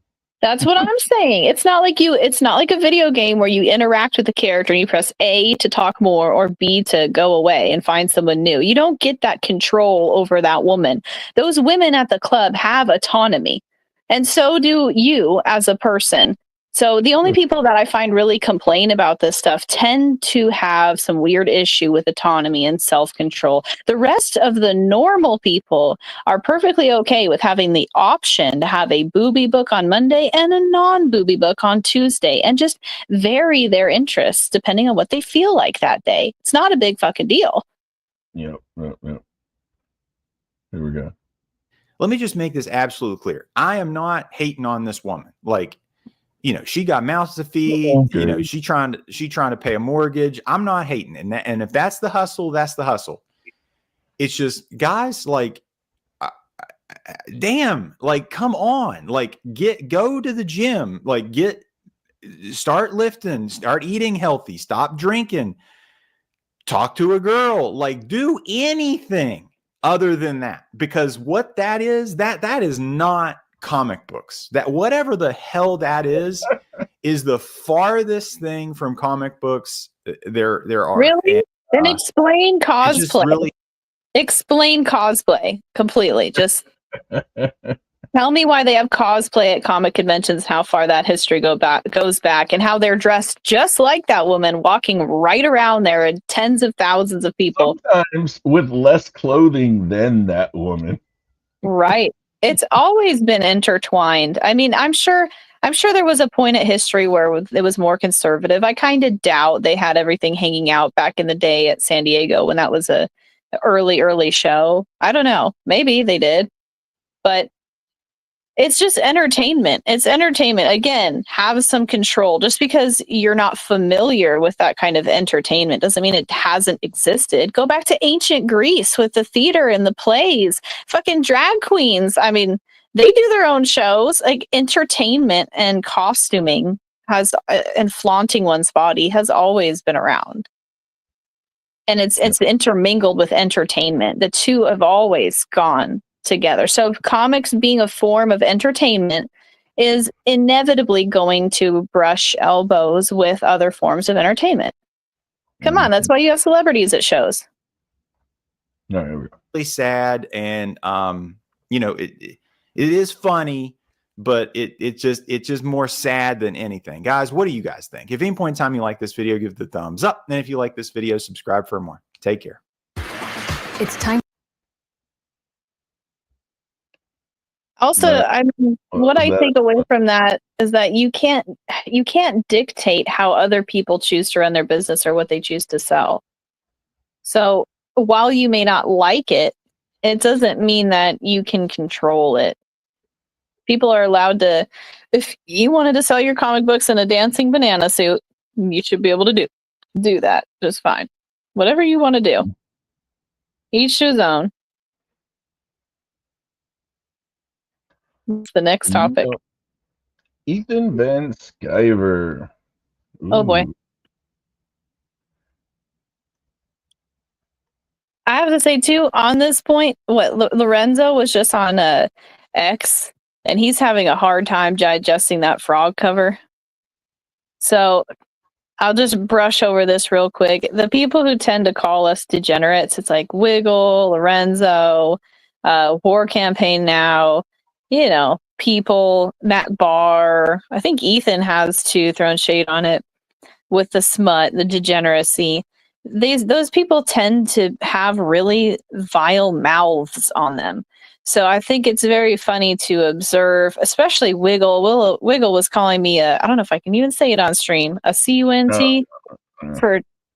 S9: That's what I'm saying. It's not like a video game where you interact with the character and you press A to talk more or B to go away and find someone new. You don't get that control over that woman. Those women at the club have autonomy, and so do you as a person. So the only people that I find really complain about this stuff tend to have some weird issue with autonomy and self-control. The rest of the normal people are perfectly okay with having the option to have a booby book on Monday and a non-booby book on Tuesday and just vary their interests depending on what they feel like that day. It's not a big fucking deal.
S8: Yep. Here we go.
S13: Let me just make this absolutely clear. I am not hating on this woman. Like, you know, she got mouths to feed. Okay. You know, she trying to pay a mortgage. I'm not hating, and if that's the hustle, that's the hustle. It's just, guys, like, damn, like, come on, like, go to the gym, like, start lifting, start eating healthy, stop drinking, talk to a girl, like, do anything other than that, because what that is not comic books. That whatever the hell that is the farthest thing from comic books there are.
S9: Really?
S13: And,
S9: then explain cosplay. Explain cosplay completely. Just tell me why they have cosplay at comic conventions, how far that history goes back, and how they're dressed just like that woman walking right around there and tens of thousands of people.
S8: Sometimes with less clothing than that woman.
S9: Right. It's always been intertwined. I mean, I'm sure there was a point at history where it was more conservative. I kind of doubt they had everything hanging out back in the day at San Diego when that was a early show. I don't know. Maybe they did. But it's just entertainment. It's entertainment. Again, have some control. Just because you're not familiar with that kind of entertainment doesn't mean it hasn't existed. Go back to ancient Greece with the theater and the plays. Fucking drag queens. I mean, they do their own shows. Like, entertainment and costuming and flaunting one's body has always been around. And it's intermingled with entertainment. The two have always gone together. So comics being a form of entertainment is inevitably going to brush elbows with other forms of entertainment. Come on, that's why you have celebrities at shows.
S8: No,
S13: really sad, and you know, it is funny, but it's just more sad than anything. Guys, what do you guys think? If at any point in time you like this video, give the thumbs up. And if you like this video, subscribe for more. Take care.
S16: It's time.
S9: Also, I mean, what I take away from that is that you can't dictate how other people choose to run their business or what they choose to sell. So while you may not like it, it doesn't mean that you can control it. People are allowed to, if you wanted to sell your comic books in a dancing banana suit, you should be able to do that just fine. Whatever you want to do. Each to his own. The next topic.
S8: Ethan Van Sciver.
S9: Oh boy. I have to say too, on this point, Lorenzo was just on X, and he's having a hard time digesting that frog cover. So I'll just brush over this real quick. The people who tend to call us degenerates, it's like Wiggle, Lorenzo, War Campaign Now, you know, people, Matt Barr. I think Ethan has too thrown shade on it with the smut, the degeneracy. Those people tend to have really vile mouths on them. So I think it's very funny to observe, especially Wiggle. Wiggle was calling me I don't know if I can even say it on stream, a CUNT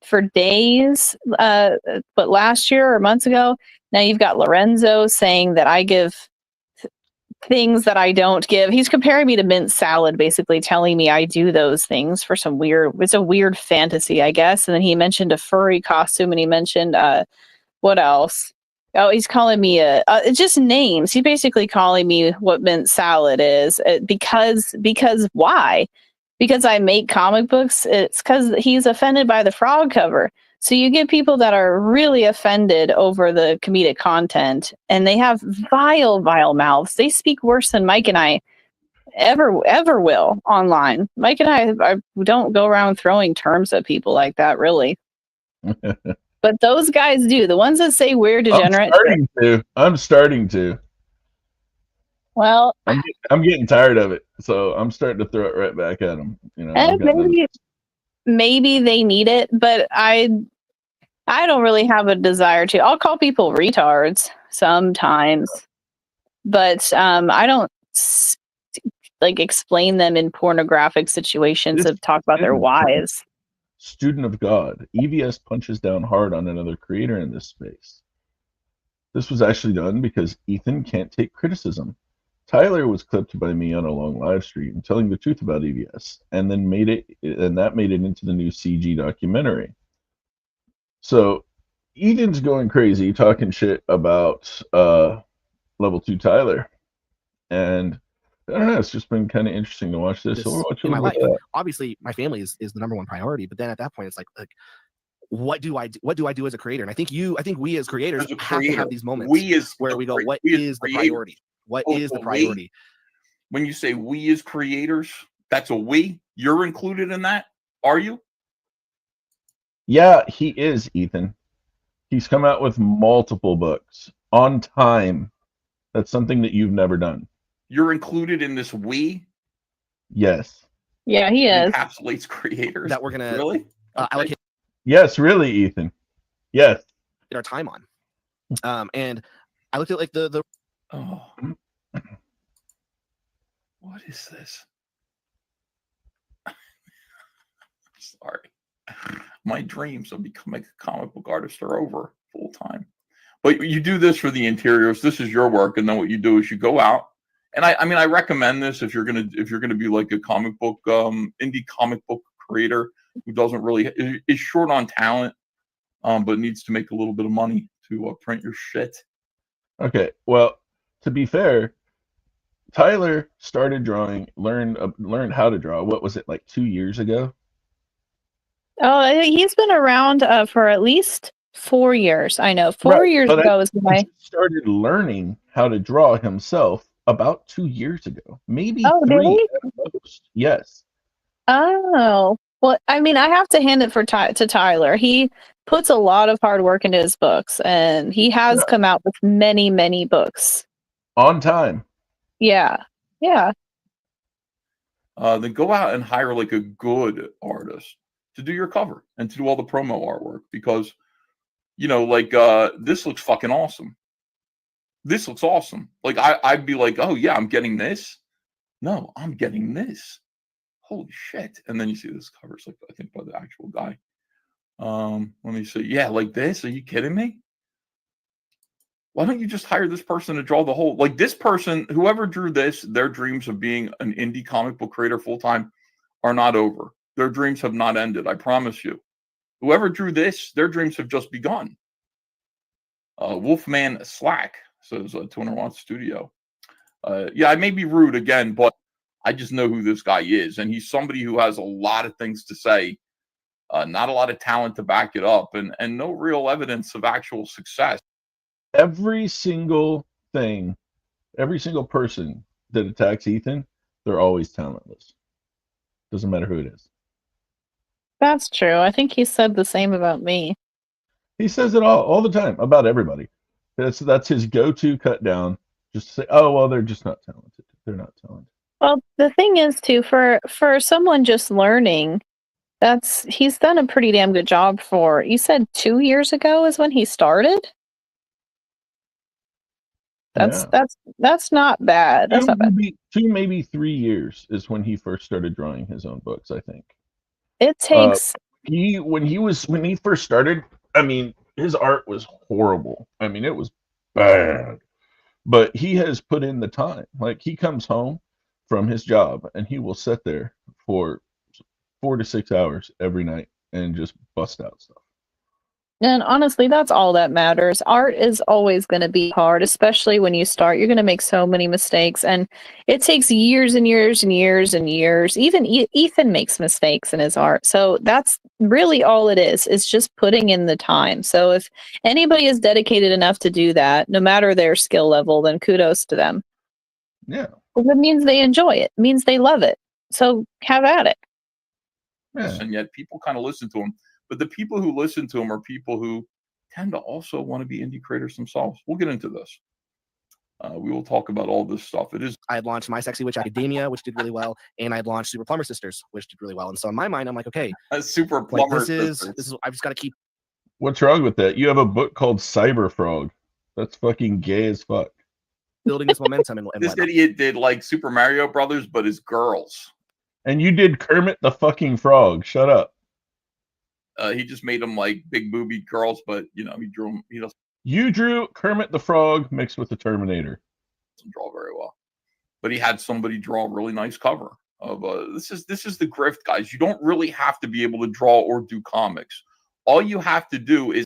S9: for days, but last year or months ago. Now you've got Lorenzo saying that I give things that I don't give. He's comparing me to mint salad, basically telling me I do those things for some it's a weird fantasy, I guess. And then he mentioned a furry costume, and he mentioned what else? Oh, he's calling me just names. He's basically calling me what mint salad is because why? Because I make comic books. It's because he's offended by the frog cover. So you get people that are really offended over the comedic content, and they have vile mouths. They speak worse than Mike and I ever will online. Mike and I don't go around throwing terms at people like that, really. But those guys do. The ones that say we're degenerate.
S8: I'm starting to.
S9: Well,
S8: I'm getting tired of it, so I'm starting to throw it right back at them. You know,
S9: maybe they need it, but I don't really have a desire to. I'll call people retards sometimes, but I don't like explain them in pornographic situations of talk about their wives.
S8: Student of God, EVS punches down hard on another creator in this space. This was actually done because Ethan can't take criticism. Tyler was clipped by me on a long live stream telling the truth about EVS, and then made it into the new CG documentary. So Ethan's going crazy talking shit about level 2 Tyler, and I don't know, it's just been kind of interesting to watch this. So
S4: In my life, obviously my family is the number one priority, but then at that point it's like what do I do as a creator? And I think we as creators have to have these moments where we go, what is the priority? What is the priority?
S17: When you say we as creators, that's a we. You're included in that, are you?
S8: Yeah, he is, Ethan. He's come out with multiple books on time. That's something that you've never done.
S17: You're included in this we?
S8: Yes.
S9: Yeah, he is.
S17: Encapsulates creators.
S4: That we're gonna
S17: really
S4: allocate.
S8: Yes, really, Ethan. Yes.
S4: Our time on. And I looked at like the
S17: oh, what is this? Sorry. My dreams of becoming a comic book artist are over full time. But you do this for the interiors. This is your work, and then what you do is you go out. And I mean, I recommend this if you're gonna be like a comic book indie comic book creator who doesn't really is short on talent, but needs to make a little bit of money to print your shit.
S8: Okay, well, to be fair, Tyler started drawing, learned how to draw. What was it, like 2 years ago?
S9: Oh, he's been around for at least 4 years. I know 4 years ago is when I
S8: started learning how to draw himself about 2 years ago, maybe 3 at most. Yes.
S9: Oh, well, I mean, I have to hand it to Tyler. He puts a lot of hard work into his books, and he has come out with many, many books
S8: on time.
S9: Yeah.
S17: Then go out and hire like a good artist to do your cover and to do all the promo artwork, because like this looks fucking awesome. This looks awesome. Like I'd be like, oh yeah, I'm getting this. No, I'm getting this. Holy shit. And then you see this cover. It's like, I think by the actual guy. Let me see. Yeah, like this. Are you kidding me? Why don't you just hire this person to draw the whole, like this person, whoever drew this, their dreams of being an indie comic book creator full-time are not over. Their dreams have not ended. I promise you. Whoever drew this, their dreams have just begun. Wolfman Slack says 200 Watt Studio. Yeah, I may be rude again, but I just know who this guy is. And he's somebody who has a lot of things to say, not a lot of talent to back it up, and no real evidence of actual success.
S8: Every single thing, every single person that attacks Ethan, they're always talentless. Doesn't matter who it is.
S9: That's true. I think he said the same about me.
S8: He says it all the time about everybody. That's his go-to cut down. Just to say, oh well, they're just not talented. They're not talented.
S9: Well, the thing is too, for someone just learning, he's done a pretty damn good job for. You said 2 years ago is when he started. That's not bad. That's not bad.
S8: 2, maybe 3 years is when he first started drawing his own books, I think.
S9: It takes
S8: when he first started, I mean, his art was horrible. I mean, it was bad. but he has put in the time. Like, he comes home from his job and he will sit there for 4 to 6 hours every night and just bust out stuff.
S9: And honestly, that's all that matters. Art is always going to be hard, especially when you start. You're going to make so many mistakes, and it takes years and years and years and years. Even Ethan makes mistakes in his art. So that's really all it is. It's just putting in the time. So if anybody is dedicated enough to do that, no matter their skill level, then kudos to them.
S8: Yeah.
S9: Well, it means they enjoy it. It means they love it. So have at it.
S8: Yeah.
S17: And yet people kind of listen to him. But the people who listen to him are people who tend to also want to be indie creators themselves. We'll get into this. We will talk about all this stuff.
S4: I had launched My Sexy Witch Academia, which did really well, and I'd launched Super Plumber Sisters, which did really well. And so in my mind, I'm like, okay,
S17: Super Plumber
S4: Sisters. This is I've just got to keep.
S8: What's wrong with that? You have a book called Cyber Frog. That's fucking gay as fuck.
S4: Building this momentum and
S17: this idiot did like Super Mario Brothers, but as girls.
S8: And you did Kermit the fucking Frog. Shut up.
S17: He just made them like big booby girls, but he drew them. He doesn't
S8: You drew Kermit the Frog mixed with the Terminator.
S17: draw very well, but he had somebody draw a really nice cover of. This is the grift, guys. You don't really have to be able to draw or do comics. All you have to do is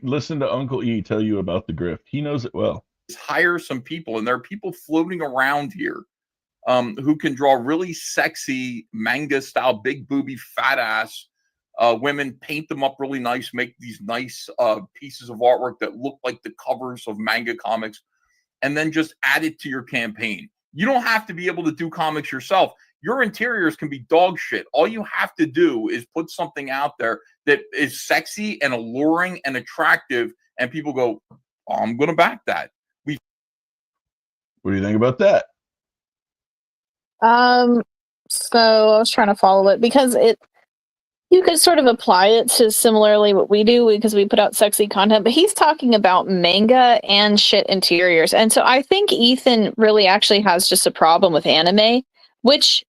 S8: listen to Uncle E tell you about the grift. He knows it well.
S17: Hire some people, and there are people floating around here who can draw really sexy manga style, big booby, fat ass. Women, paint them up really nice, make these nice pieces of artwork that look like the covers of manga comics, and then just add it to your campaign. You don't have to be able to do comics yourself. Your interiors can be dog shit. All you have to do is put something out there that is sexy and alluring and attractive, and people go, oh, I'm going to back that.
S8: What do you think about that?
S9: So I was trying to follow it because you could sort of apply it to similarly what we do because we put out sexy content, but he's talking about manga and shit interiors. And so I think Ethan really actually has just a problem with anime, which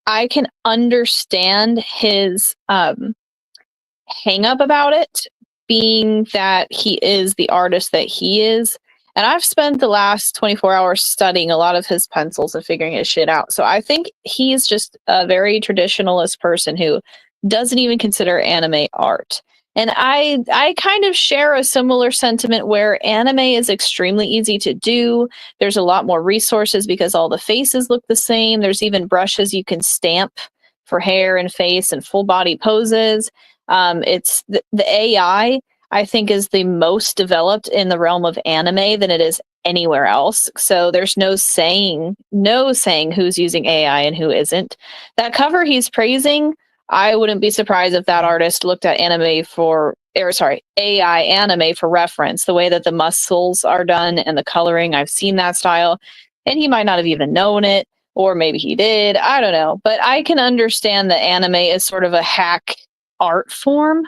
S9: I can understand his hang up about it, being that he is the artist that he is. And I've spent the last 24 hours studying a lot of his pencils and figuring his shit out. So I think he's just a very traditionalist person who doesn't even consider anime art. And I kind of share a similar sentiment where anime is extremely easy to do. There's a lot more resources because all the faces look the same. There's even brushes you can stamp for hair and face and full body poses. It's the AI, I think, is the most developed in the realm of anime than it is anywhere else. So there's no saying who's using AI and who isn't. That cover he's praising, I wouldn't be surprised if that artist looked at AI anime for reference, the way that the muscles are done and the coloring. I've seen that style, and he might not have even known it, or maybe he did. I don't know. But I can understand that anime is sort of a hack art form.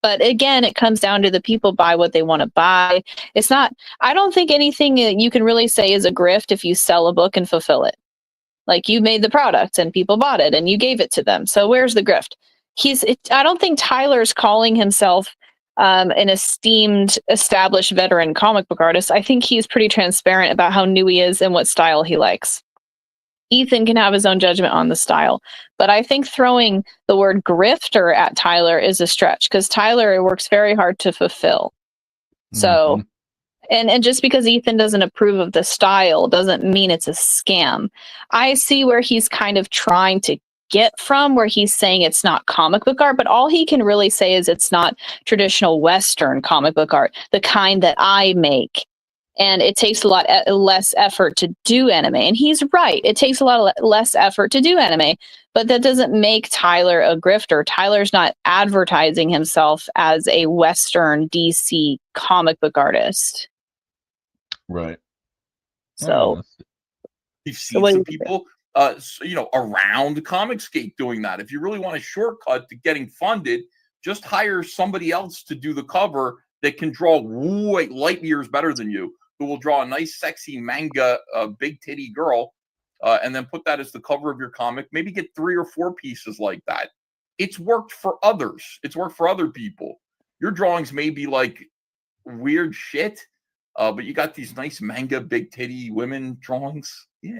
S9: But again, it comes down to the people buy what they want to buy. It's not, I don't think anything you can really say is a grift if you sell a book and fulfill it. Like, you made the product and people bought it and you gave it to them. So where's the grift? I don't think Tyler's calling himself an esteemed, established veteran comic book artist. I think he's pretty transparent about how new he is and what style he likes. Ethan can have his own judgment on the style, but I think throwing the word grifter at Tyler is a stretch because Tyler works very hard to fulfill. So, and just because Ethan doesn't approve of the style doesn't mean it's a scam. I see where he's kind of trying to get from, where he's saying it's not comic book art, but all he can really say is it's not traditional Western comic book art, the kind that I make. And it takes a lot less effort to do anime. And he's right. It takes a lot less effort to do anime. But that doesn't make Tyler a grifter. Tyler's not advertising himself as a Western DC comic book artist.
S8: Right.
S9: So
S17: you've seen some people around Comicsgate doing that. If you really want a shortcut to getting funded, just hire somebody else to do the cover that can draw light years better than you, who will draw a nice, sexy manga, big titty girl, and then put that as the cover of your comic. Maybe get 3 or 4 pieces like that. It's worked for others. It's worked for other people. Your drawings may be like weird shit, But you got these nice manga, big titty women drawings. Yeah,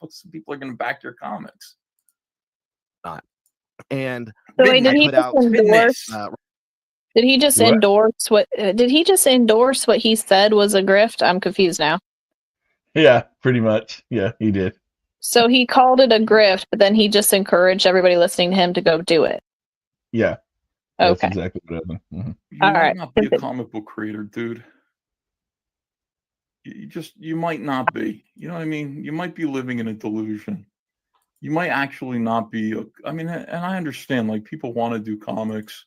S17: some people are going to back your comics.
S4: And
S9: so wait, did he just endorse? Did he just endorse what? Did he just endorse what he said was a grift? I'm confused now.
S8: Yeah, pretty much. Yeah, he did.
S9: So he called it a grift, but then he just encouraged everybody listening to him to go do it.
S8: Yeah. That's
S9: Okay.
S8: exactly what happened. Mm-hmm.
S17: You might not be a comic book creator, dude. You might not be. You know what I mean? You might be living in a delusion. You might actually not be. And I understand, like, people want to do comics,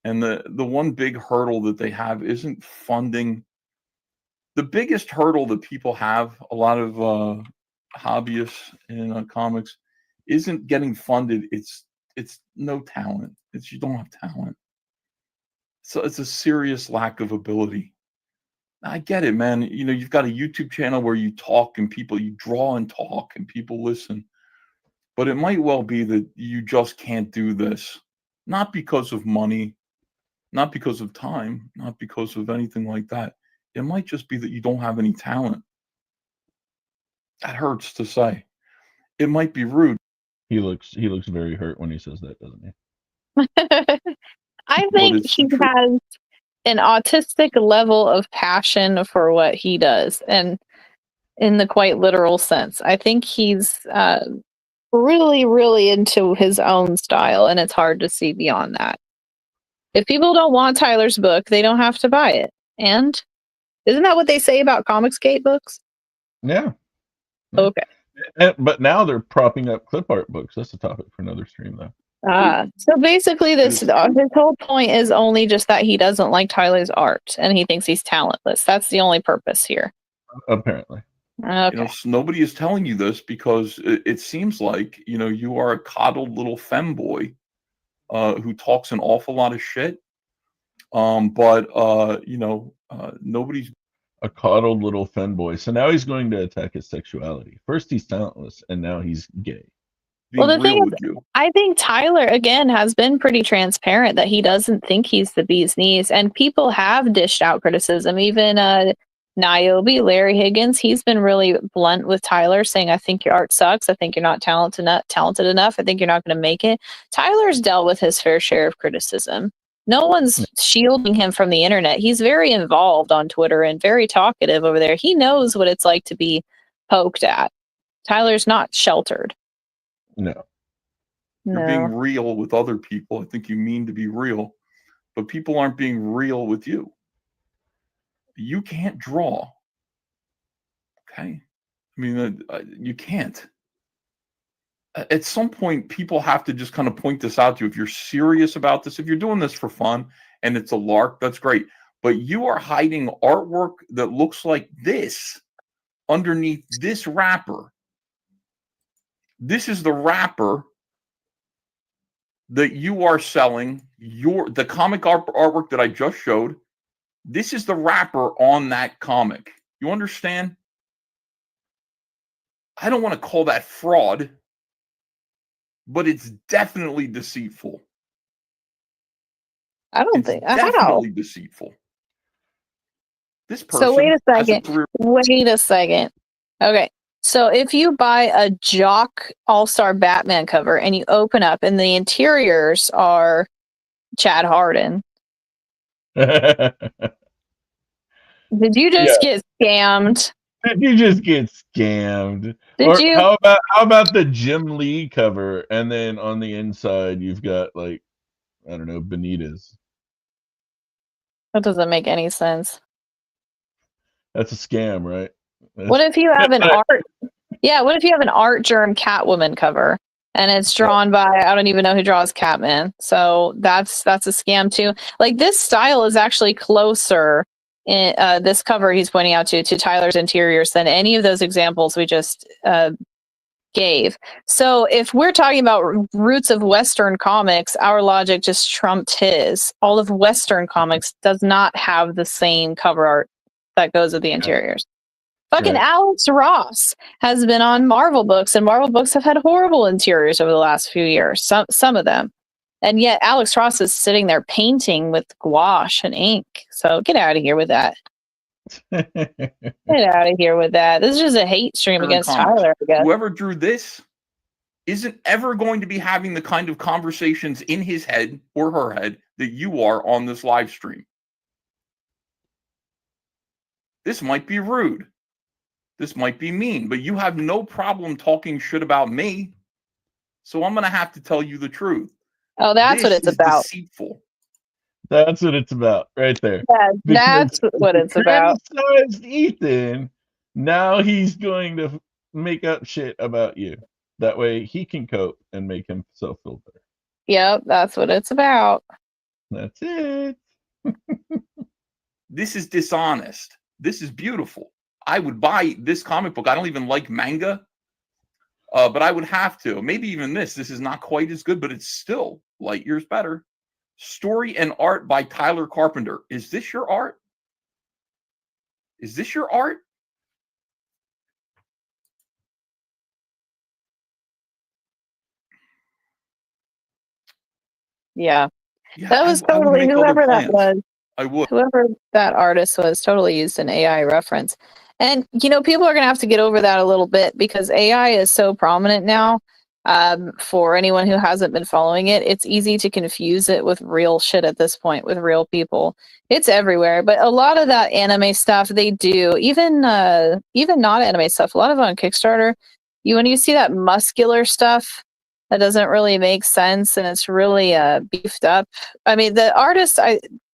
S17: and the one big hurdle that they have isn't funding. The biggest hurdle that people have, a lot of hobbyists in comics, isn't getting funded. It's no talent. It's you don't have talent. So it's a serious lack of ability. I get it, man. You know, you've got a YouTube channel where you talk and you draw and talk and people listen. But it might well be that you just can't do this. Not because of money, not because of time, not because of anything like that. It might just be that you don't have any talent. That hurts to say. It might be rude.
S8: He looks very hurt when he says that, doesn't he?
S9: I think he has an autistic level of passion for what he does, and in the quite literal sense. I think he's really, really into his own style, and it's hard to see beyond that. If people don't want Tyler's book, they don't have to buy it. And isn't that what they say about Comicsgate books?
S8: Yeah.
S9: Okay.
S8: But now they're propping up clip art books. That's a topic for another stream, though.
S9: So basically, his whole point is only just that he doesn't like Tyler's art, and he thinks he's talentless. That's the only purpose here.
S8: Apparently.
S9: Okay.
S17: You know, nobody is telling you this because it seems like, you know, you are a coddled little femboy who talks an awful lot of shit. Nobody's
S8: a coddled little femboy. So now he's going to attack his sexuality. First he's talentless, and now he's gay.
S9: Well, the thing is, I think Tyler, again, has been pretty transparent that he doesn't think he's the bee's knees, and people have dished out criticism. Even Niobe, Larry Higgins, he's been really blunt with Tyler, saying, I think your art sucks. I think you're not talented enough. I think you're not going to make it. Tyler's dealt with his fair share of criticism. No one's shielding him from the internet. He's very involved on Twitter and very talkative over there. He knows what it's like to be poked at. Tyler's not sheltered.
S8: No.
S17: You're being real with other people. I think you mean to be real, but people aren't being real with you. You can't draw. Okay? I mean, you can't. At some point, people have to just kind of point this out to you. If you're serious about this, if you're doing this for fun and it's a lark, that's great. But you are hiding artwork that looks like this underneath this wrapper. This is the wrapper that you are selling. The comic artwork that I just showed. This is the wrapper on that comic. You understand? I don't want to call that fraud, but it's definitely deceitful.
S9: I don't think
S17: definitely deceitful. This person.
S9: So wait a second. Okay. So if you buy a Jock All-Star Batman cover and you open up and the interiors are Chad Harden, did you just get scammed?
S8: Did you just get scammed?
S9: Did
S8: How about the Jim Lee cover, and then on the inside you've got, like, I don't know, Benitez.
S9: That doesn't make any sense.
S8: That's a scam, right?
S9: What if you have an what if you have an Art Germ Catwoman cover and it's drawn by, I don't even know who draws Catman. So that's a scam too. Like, this style is actually closer in this cover he's pointing out to Tyler's interiors than any of those examples we just gave. So if we're talking about roots of Western comics, our logic just trumped his. All of Western comics does not have the same cover art that goes with the interiors. Fucking Alex Ross has been on Marvel books, and Marvel books have had horrible interiors over the last few years. Some of them. And yet Alex Ross is sitting there painting with gouache and ink. So get out of here with that. Get out of here with that. This is just a hate stream against
S17: Comments.
S9: Tyler, I guess.
S17: Whoever drew this isn't ever going to be having the kind of conversations in his head or her head that you are on this live stream. This might be rude. This might be mean, but you have no problem talking shit about me. So I'm going to have to tell you the truth.
S9: Oh, that's what it's about.
S17: Deceitful.
S8: That's what it's about right there.
S9: That's what it's about.
S8: Criticized Ethan. Now he's going to make up shit about you. That way he can cope and make himself feel better.
S9: Yep, that's what it's about.
S8: That's it.
S17: This is dishonest. This is beautiful. I would buy this comic book. I don't even like manga, but I would have to. Maybe even this. This is not quite as good, but it's still light years better. Story and art by Tyler Carpenter. Is this your art? Is this your art?
S9: Yeah. That was totally whoever that was.
S17: I would.
S9: Whoever that artist was totally used an AI reference. And, you know, people are going to have to get over that a little bit because AI is so prominent now. For anyone who hasn't been following it, it's easy to confuse it with real shit at this point, with real people. It's everywhere. But a lot of that anime stuff they do, even not anime stuff, a lot of it on Kickstarter, when you see that muscular stuff that doesn't really make sense and it's really beefed up. I mean, the artists,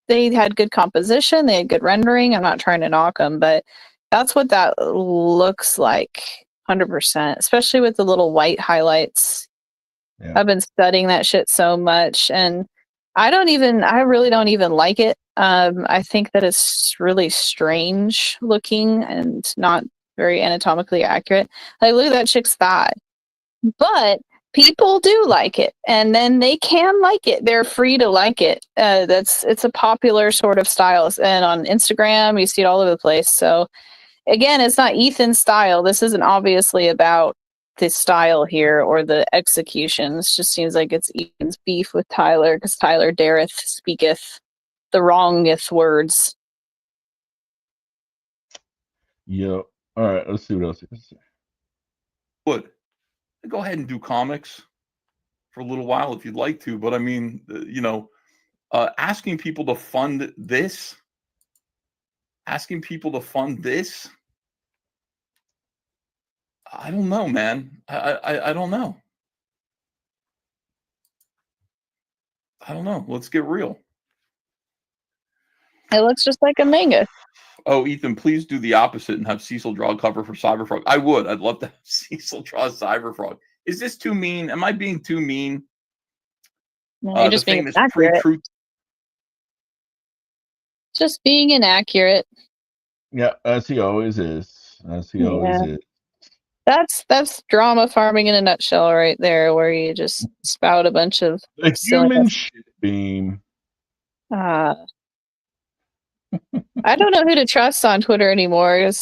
S9: they had good composition, they had good rendering. I'm not trying to knock them, but that's what that looks like. 100%, especially with the little white highlights. Yeah. I've been studying that shit so much, and I really don't even like it. I think that it's really strange looking and not very anatomically accurate. Like, look at that chick's thigh. But people do like it, and then they can like it. They're free to like it. It's a popular sort of style, and on Instagram, you see it all over the place. So again, it's not Ethan's style. This isn't obviously about the style here or the execution. It just seems like it's Ethan's beef with Tyler because Tyler dareth speaketh the wrongeth words.
S8: Yep. All right, let's see what else you can say.
S17: Would go ahead and do comics for a little while if you'd like to, but I mean, asking people to fund this. I don't know, man. I don't know. I don't know. Let's get real.
S9: It looks just like a manga.
S17: Oh, Ethan, please do the opposite and have Cecil draw a cover for Cyberfrog. I would. I'd love to have Cecil draw Cyberfrog. Is this too mean? Am I being too mean?
S9: No, you're just being inaccurate. Just being inaccurate.
S8: Yeah, as he always is. Always is.
S9: That's drama farming in a nutshell right there, where you just spout a bunch of
S8: the human shit beam.
S9: I don't know who to trust on Twitter anymore. Because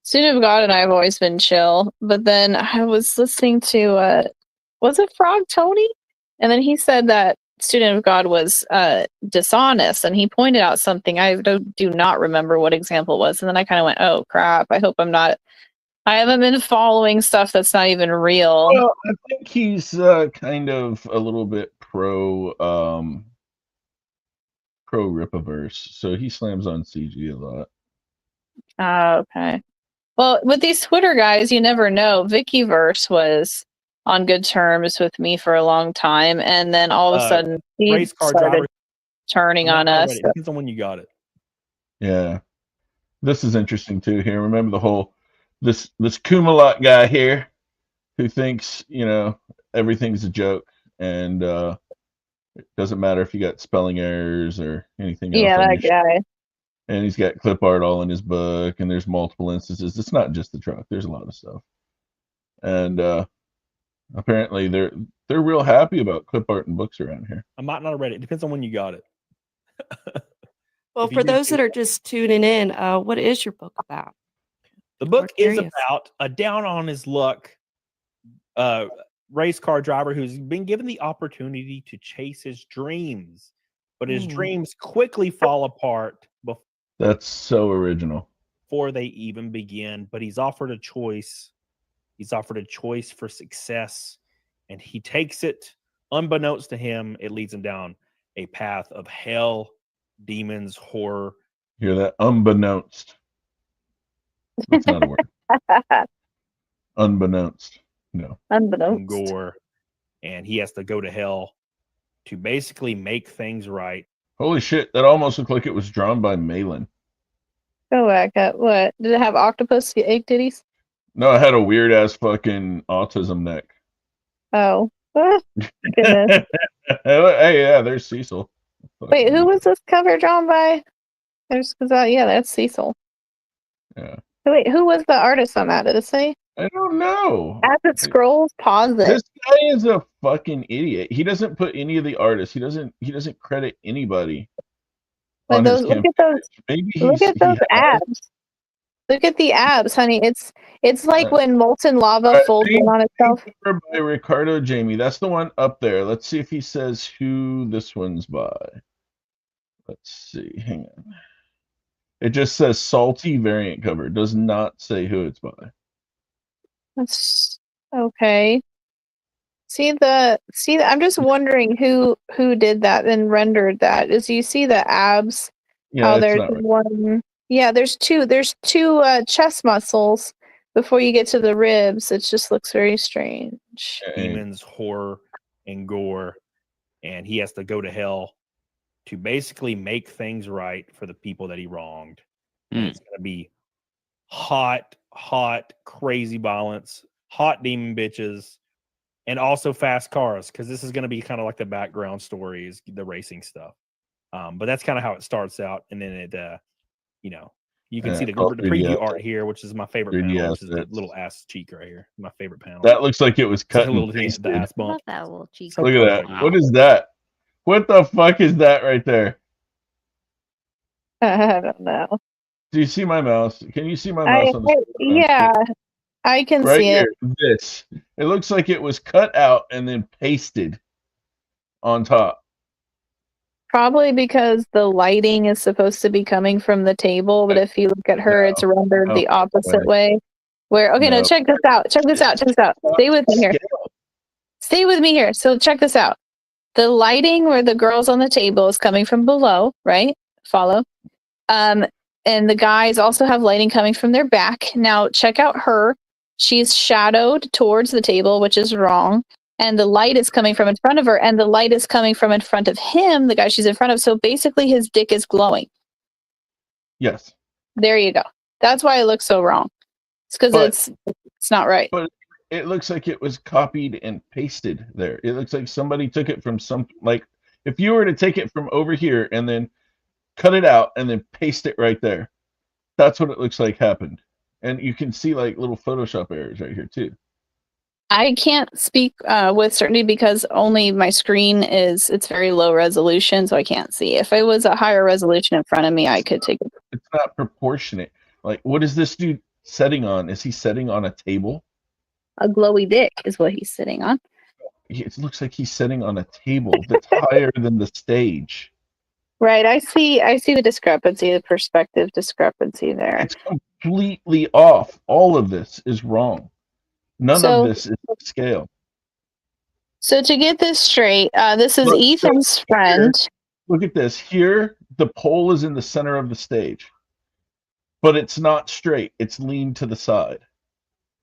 S9: Student of God and I have always been chill, but then I was listening to was it Frog Tony? And then he said that Student of God was dishonest, and he pointed out something I do not remember what example it was, and then I kind of went, "Oh crap! I haven't been following stuff that's not even real."
S8: Well, I think he's kind of a little bit pro Rippaverse, so he slams on CG a lot.
S9: Okay. Well, with these Twitter guys, you never know. Vickyverse was on good terms with me for a long time, and then all of a sudden he started turning on us.
S11: It depends on when you got it.
S8: Yeah, this is interesting too. Here, remember the whole this Kumalot guy here, who thinks everything's a joke, and it doesn't matter if you got spelling errors or anything else.
S9: Yeah, that guy.
S8: And he's got clip art all in his book, and there's multiple instances. It's not just the truck. There's a lot of stuff. And apparently they're real happy about clip art and books around here.
S11: I might not have read it. It depends on when you got it.
S18: Well, for those that are just tuning in, what is your book about?
S11: The book is about a down on his luck race car driver who's been given the opportunity to chase his dreams, but his dreams quickly fall apart
S8: That's so original.
S19: Before they even begin, but he's offered a choice. He's offered a choice for success, and he takes it. Unbeknownst to him, it leads him down a path of hell, demons, horror.
S8: Hear that? Unbeknownst. That's not a word. Unbeknownst. No.
S9: Unbeknownst.
S19: Gore. And he has to go to hell to basically make things right.
S8: Holy shit, that almost looked like it was drawn by Malin.
S9: Go back up. What? Did it have octopus egg titties?
S8: No, it had a weird ass fucking autism neck.
S9: Oh. Goodness.
S8: Hey, yeah, there's Cecil.
S9: Wait, who was this cover drawn by? Yeah, that's Cecil.
S8: Yeah.
S9: Wait, who was the artist on that? Did it say?
S8: I don't know.
S9: As it scrolls, pause it.
S8: This guy is a fucking idiot. He doesn't put any of the artists. He doesn't credit anybody.
S9: But look at those abs. Look at the abs, honey. It's like when molten lava folds in on itself.
S8: By Ricardo Jamie. That's the one up there. Let's see if he says who this one's by. Let's see. Hang on. It just says salty variant cover. It does not say who it's by.
S9: That's okay. I'm just wondering who did that and rendered that. Is you see the abs?
S8: Yeah,
S9: oh, there's one. Yeah, there's two chest muscles before you get to the ribs. It just looks very strange.
S19: Demons, horror, and gore, and he has to go to hell to basically make things right for the people that he wronged. It's gonna be hot, crazy violence, hot demon bitches, and also fast cars, because this is going to be kind of like the background story, is the racing stuff. But that's kind of how it starts out, and then it, you can see the preview art here, which is my favorite panel, which is the little ass cheek right here. My favorite panel.
S8: That looks like it was cut.
S19: Like the ass bump.
S20: That little cheek.
S8: Look at that. Wow. What is that? What the fuck is that right there?
S9: I don't know.
S8: Do you see my mouse? Can you see my mouse?
S9: Yeah, I can
S8: right
S9: see
S8: here,
S9: it.
S8: This. It looks like it was cut out and then pasted on top.
S9: Probably because the lighting is supposed to be coming from the table, but if you look at her, it's rendered the opposite way. No, check this out. Check this out. Stay with me here. Stay with me here. So check this out. The lighting where the girl's on the table is coming from below, right? Follow. And the guys also have lighting coming from their back. Now, check out her. She's shadowed towards the table, which is wrong. And the light is coming from in front of her, and the light is coming from in front of him, the guy she's in front of. So basically, his dick is glowing.
S8: Yes.
S9: There you go. That's why it looks so wrong. It's because it's not right.
S8: But it looks like it was copied and pasted there. It looks like somebody took it from if you were to take it from over here and then cut it out and then paste it right there. That's what it looks like happened. And you can see like little Photoshop errors right here too.
S9: I can't speak with certainty because only my screen it's very low resolution, so I can't see. If it was a higher resolution in front of me, I could take it.
S8: It's not proportionate. Like, what is this dude setting on? Is he setting on a table?
S9: A glowy dick is what he's sitting on.
S8: It looks like he's sitting on a table that's higher than the stage.
S9: Right, I see the discrepancy, the perspective discrepancy there.
S8: It's completely off. All of this is wrong. None of this is scale.
S9: So to get this straight, this is Ethan's friend.
S8: Look at this. Here, the pole is in the center of the stage. But it's not straight. It's leaned to the side.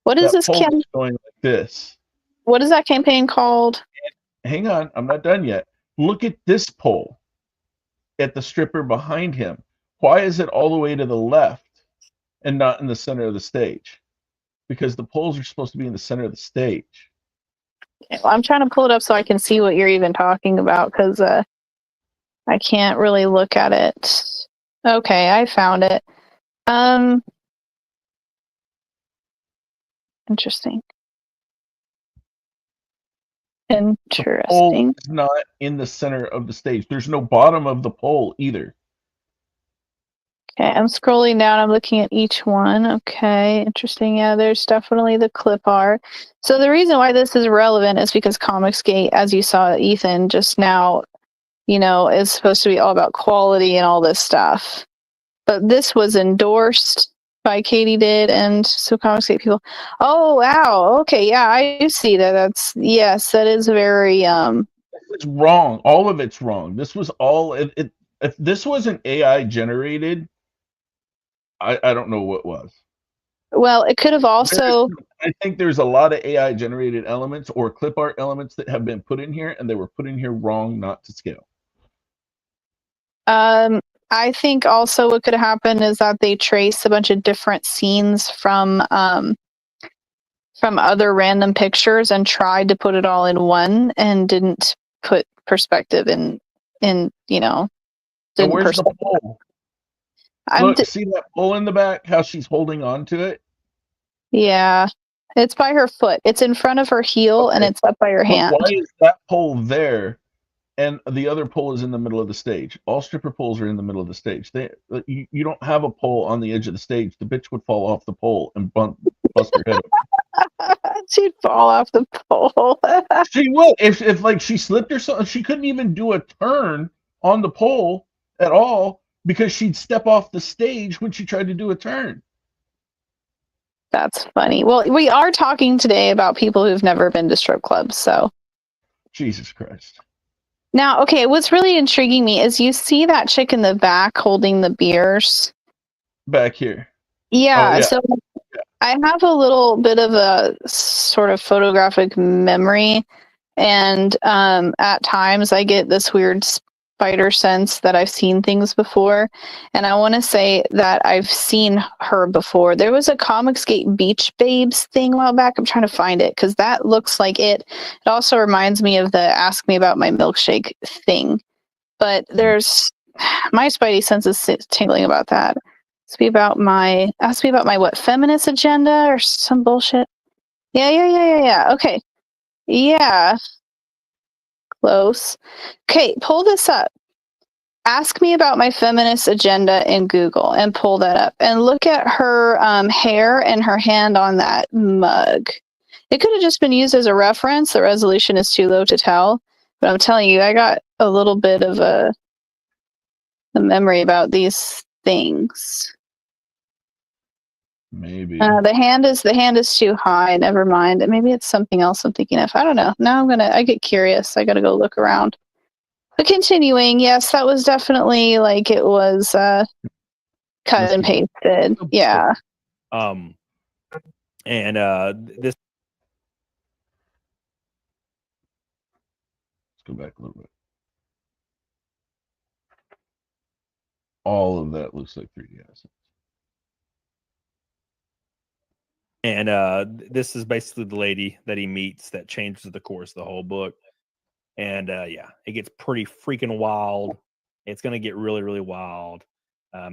S9: What is this
S8: campaign going like this?
S9: What is that campaign called?
S8: Hang on, I'm not done yet. Look at this pole at the stripper behind him. Why is it all the way to the left and not in the center of the stage? Because the poles are supposed to be in the center of the stage.
S9: I'm trying to pull it up so I can see what you're even talking about, because I can't really look at it. Okay, I found it. Interesting.
S8: The pole is not in the center of the stage. There's no bottom of the pole either.
S9: Okay, I'm scrolling down. I'm looking at each one. Okay, interesting. Yeah, there's definitely the clip art. So the reason why this is relevant is because Comicsgate, as you saw Ethan just now, is supposed to be all about quality and all this stuff. But this was endorsed by Katie did and so Comicsgate people. Oh wow, okay, yeah, I see that. That is very
S8: It's wrong. All of it's wrong. This was all if this wasn't AI generated, I don't know what was.
S9: well, it could have also
S8: I think there's a lot of AI generated elements or clip art elements that have been put in here, and they were put in here wrong, not to scale.
S9: I think also what could happen is that they trace a bunch of different scenes from other random pictures and tried to put it all in one and didn't put perspective in you know.
S8: And where's the pole? Look, see that pole in the back? How she's holding on to it?
S9: Yeah, it's by her foot. It's in front of her heel and it's up by her hand.
S8: Why is that pole there? And the other pole is in the middle of the stage. All stripper poles are in the middle of the stage. You don't have a pole on the edge of the stage. The bitch would fall off the pole and bust her head open.
S9: She'd fall off the pole.
S8: She would. If like she slipped or something, she couldn't even do a turn on the pole at all because she'd step off the stage when she tried to do a turn.
S9: That's funny. Well, we are talking today about people who've never been to strip clubs, so.
S8: Jesus Christ.
S9: Now, okay, what's really intriguing me is you see that chick in the back holding the beers.
S8: Back here.
S9: Yeah, so I have a little bit of a sort of photographic memory, and at times I get this weird spider sense that I've seen things before, and I want to say that I've seen her before. There was a Comicsgate Beach Babes thing a while back. I'm trying to find it because that looks like it. It also reminds me of the Ask Me About My Milkshake thing, but there's my spidey sense is tingling about that. Ask me about my what, feminist agenda or some bullshit. Yeah. Okay. Yeah. Close. Okay, pull this up. Ask me about my feminist agenda in Google and pull that up and look at her hair and her hand on that mug. It could have just been used as a reference. The resolution is too low to tell, but I'm telling you, I got a little bit of a memory about these things.
S8: Maybe
S9: the hand is too high. Never mind. Maybe it's something else I'm thinking of. I don't know. Now I get curious. I gotta go look around. But continuing, yes, that was definitely like it was cut and pasted. Yeah.
S19: And this.
S8: Let's go back a little bit. All of that looks like 3D assets.
S19: And this is basically the lady that he meets that changes the course of the whole book. And yeah, it gets pretty freaking wild. It's going to get really, really wild.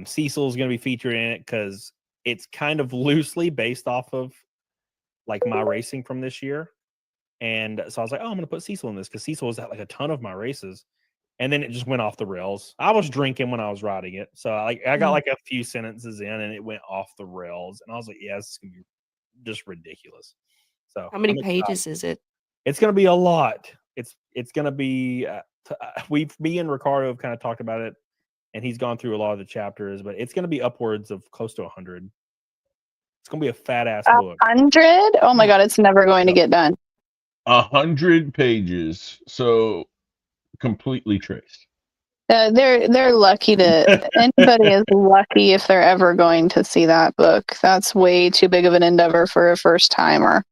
S19: Cecil is going to be featured in it because it's kind of loosely based off of like my racing from this year. And so I was like, oh, I'm going to put Cecil in this because Cecil was at like a ton of my races. And then it just went off the rails. I was drinking when I was writing it. So I got like a few sentences in and it went off the rails. And I was like, yeah, this is going to be just ridiculous. So
S18: how many pages is it?
S19: It's going to be a lot. It's going to be me and Ricardo have kind of talked about it, and he's gone through a lot of the chapters, but it's going to be upwards of close to 100. It's going to be a fat ass book.
S9: 100? Oh my god, it's never going to get done.
S8: 100 pages, so completely traced.
S9: They're lucky to anybody is lucky if they're ever going to see that book. That's way too big of an endeavor for a first timer.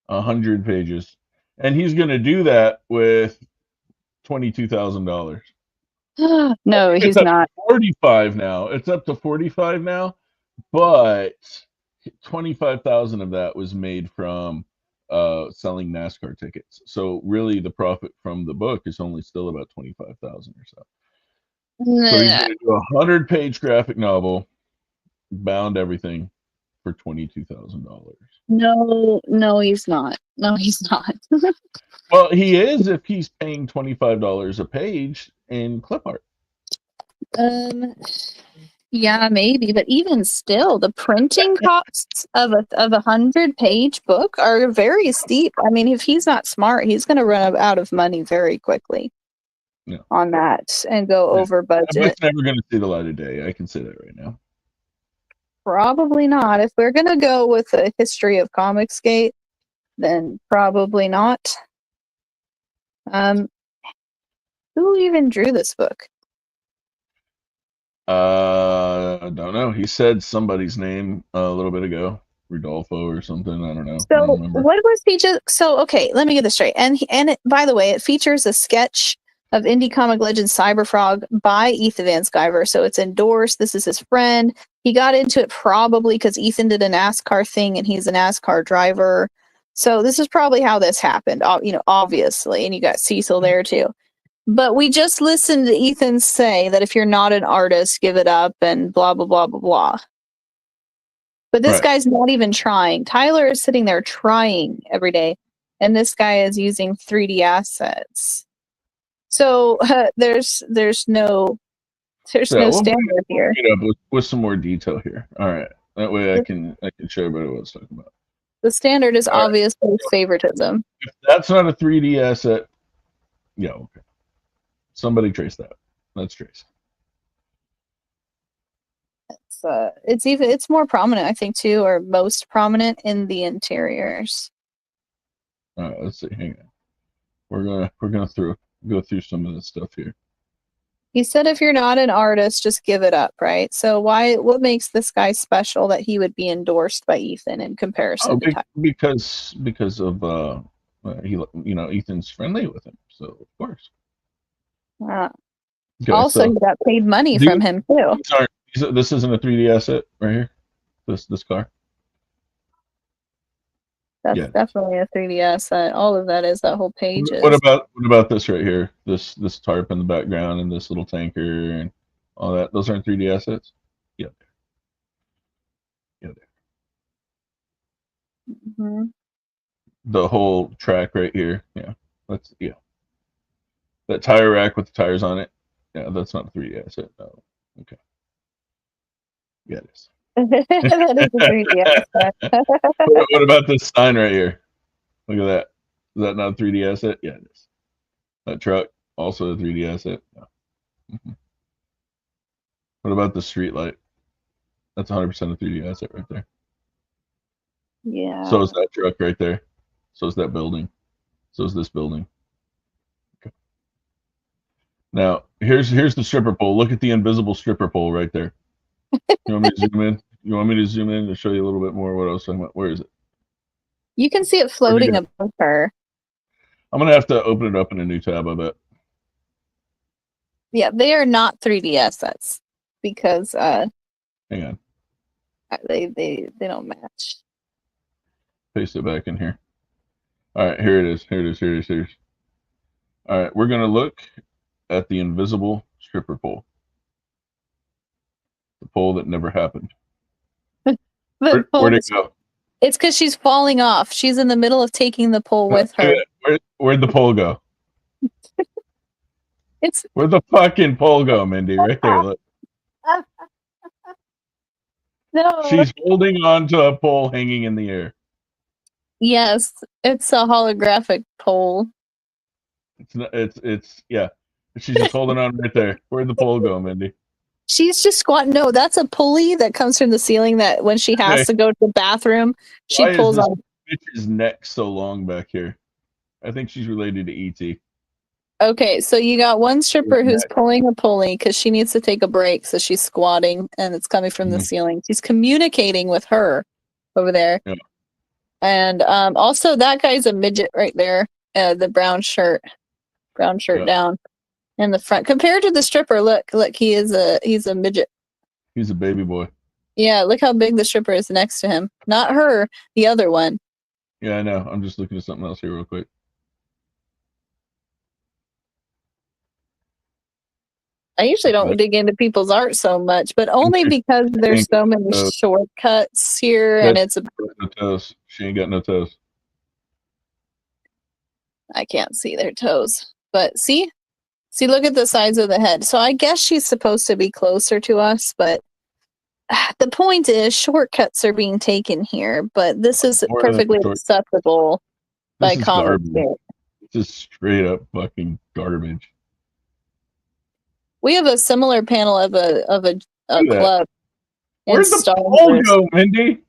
S8: 100 pages, and he's going to do that with $22,000.
S9: No, he's not.
S8: 45 now. It's up to 45 now, but 25,000 of that was made from selling NASCAR tickets. So really, the profit from the book is only still about 25,000 or so.
S9: Nah.
S8: So he's going to do a 100-page graphic novel, bound everything, for $22,000.
S9: No, he's not. No, he's not.
S8: Well, he is if he's paying $25 a page in clip art.
S9: Yeah, maybe, but even still, the printing costs of a 100-page book are very steep. I mean, if he's not smart, he's going to run out of money very quickly. on that and go over budget.
S8: It's never going to see the light of day. I can say that right now.
S9: Probably not. If we're gonna go with the history of Comicsgate, then probably not. Who even drew this book?
S8: I don't know. He said somebody's name a little bit ago, Rodolfo or something. I don't know. I
S9: So
S8: don't remember.
S9: what was he just? So okay, let me get this straight. And by the way, it features a sketch of Indie Comic Legends Cyberfrog by Ethan Van Sciver. So it's endorsed. This is his friend. He got into it probably because Ethan did a NASCAR thing and he's a NASCAR driver. So this is probably how this happened, obviously. And you got Cecil there too. But we just listened to Ethan say that if you're not an artist, give it up and blah, blah, blah, blah, blah. But this guy's not even trying. Tyler is sitting there trying every day. And this guy is using 3D assets. So there's no standard here.
S8: With some more detail here. All right. That way I can show everybody what I was talking about.
S9: The standard is obviously favoritism.
S8: If that's not a 3D asset, yeah, okay. Somebody trace that. Let's trace.
S9: It's more prominent, I think, too, or most prominent in the interiors.
S8: All right, let's see. Hang on. We're gonna go through some of this stuff here.
S9: He said if you're not an artist, just give it up, right? So what makes this guy special that he would be endorsed by Ethan in comparison to Tyler?
S8: Because of Ethan's friendly with him, so of course. Okay,
S9: also,
S8: so
S9: he got paid money from him too.
S8: This isn't a 3D asset right here. This car.
S9: That's definitely a 3D asset. All of that is that whole page.
S8: What about this right here? This tarp in the background and this little tanker and all that. Those aren't 3D assets. Yeah.
S9: Mm-hmm.
S8: The whole track right here. Yeah. That tire rack with the tires on it. Yeah, that's not a 3D asset. No. Okay. Yeah, it is.
S9: That is a 3D asset.
S8: What about this sign right here? Look at that. Is that not a 3D asset? Yeah, it is. That truck, also a 3D asset. Yeah. Mm-hmm. What about the street light? That's 100% a 3D asset right there.
S9: Yeah.
S8: So is that truck right there. So is that building. So is this building. Okay. Now, here's the stripper pole. Look at the invisible stripper pole right there. You want me to zoom in? You want me to zoom in to show you a little bit more what I was talking about? Where is it?
S9: You can see it floating above her.
S8: I'm going to have to open it up in a new tab, I bet.
S9: Yeah, they are not 3D assets because
S8: hang on.
S9: They don't match.
S8: Paste it back in here. All right, here it is. Here it is. All right, we're going to look at the invisible stripper pole. The pole that never happened. Where'd it go?
S9: It's because she's falling off. She's in the middle of taking the pole with her.
S8: Where'd the pole go? Where'd the fucking pole go, Mindy? Right there. Look.
S9: No.
S8: She's holding on to a pole hanging in the air.
S9: Yes, it's a holographic pole.
S8: It's yeah. She's just holding on right there. Where'd the pole go, Mindy?
S9: She's just squatting. No, that's a pulley that comes from the ceiling that when she has to go to the bathroom, she pulls on.
S8: Bitch's neck so long back here. I think she's related to E.T.
S9: Okay, so you got one stripper who's pulling a pulley because she needs to take a break, so she's squatting and it's coming from the ceiling. She's communicating with her over there.
S8: Yeah.
S9: And also that guy's a midget right there, the brown shirt down in the front. Compared to the stripper, look, he's a midget.
S8: He's a baby boy.
S9: Yeah, look how big the stripper is next to him. Not her, the other one.
S8: Yeah, I know. I'm just looking at something else here real quick.
S9: I usually don't dig into people's art so much, but only because there's so many shortcuts here, and it's
S8: no toes. She ain't got no toes.
S9: I can't see their toes, but see, look at the size of the head. So I guess she's supposed to be closer to us, but the point is shortcuts are being taken here. But this is perfectly acceptable by Comicsgate.
S8: Just straight up fucking garbage.
S9: We have a similar panel of a club.
S8: Where'd the poll go, Mindy?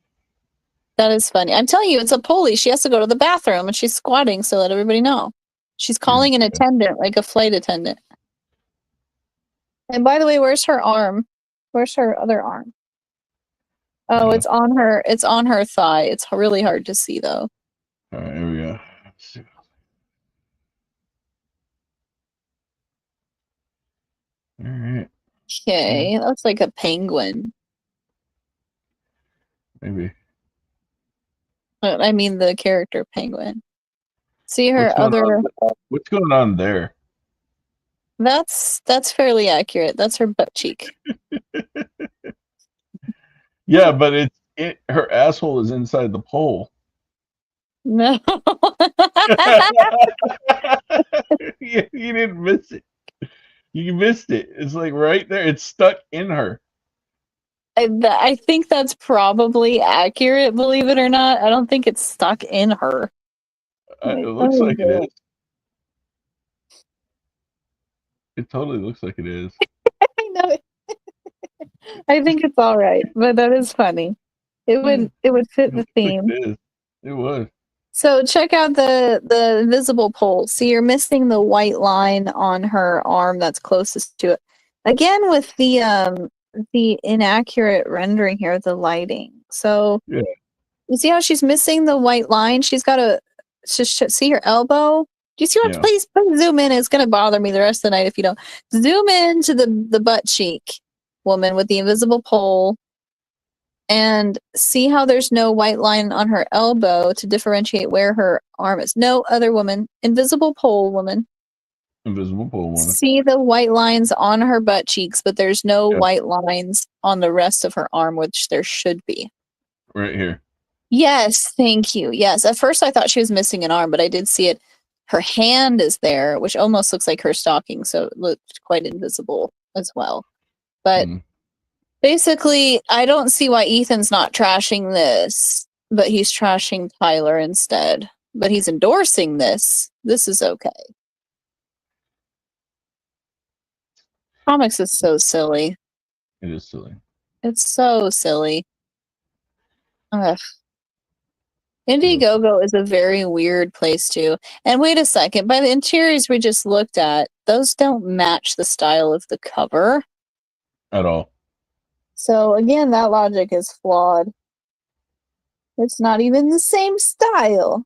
S9: That is funny. I'm telling you, it's a pulley. She has to go to the bathroom and she's squatting so let everybody know. She's calling an attendant, like a flight attendant. And by the way, where's her arm? Where's her other arm? Oh, it's on her. It's on her thigh. It's really hard to see though.
S8: All right, here we go. Let's see. All right.
S9: Okay, that looks like a penguin.
S8: Maybe.
S9: I mean, the character penguin. See her
S8: What's going on there?
S9: That's fairly accurate. That's her butt cheek.
S8: Yeah, but her asshole is inside the pole.
S9: No.
S8: you didn't miss it. You missed it. It's like right there. It's stuck in her.
S9: I think that's probably accurate, believe it or not. I don't think it's stuck in her.
S8: It looks like it is. It totally looks like it is.
S9: I know it. I think it's all right, but that is funny. It would fit the theme.
S8: It would.
S9: So check out the invisible pole. See, you're missing the white line on her arm that's closest to it. Again, with the inaccurate rendering here, the lighting. So
S8: yeah.
S9: You see how she's missing the white line? She's got to see her elbow. Do you see what? Please zoom in. It's going to bother me the rest of the night if you don't. Zoom in to the butt cheek woman with the invisible pole. And see how there's no white line on her elbow to differentiate where her arm is. No other woman. Invisible pole woman.
S8: Invisible pole woman.
S9: See the white lines on her butt cheeks, but there's no white lines on the rest of her arm, which there should be.
S8: Right here.
S9: Yes, thank you. Yes. At first I thought she was missing an arm, but I did see it. Her hand is there, which almost looks like her stocking, so it looked quite invisible as well. But basically, I don't see why Ethan's not trashing this, but he's trashing Tyler instead. But he's endorsing this. This is okay. Comics is so silly.
S8: It is silly.
S9: It's so silly. Ugh. Indiegogo is a very weird place too. And wait a second, by the interiors we just looked at, those don't match the style of the cover.
S8: At all.
S9: So again, that logic is flawed. It's not even the same style.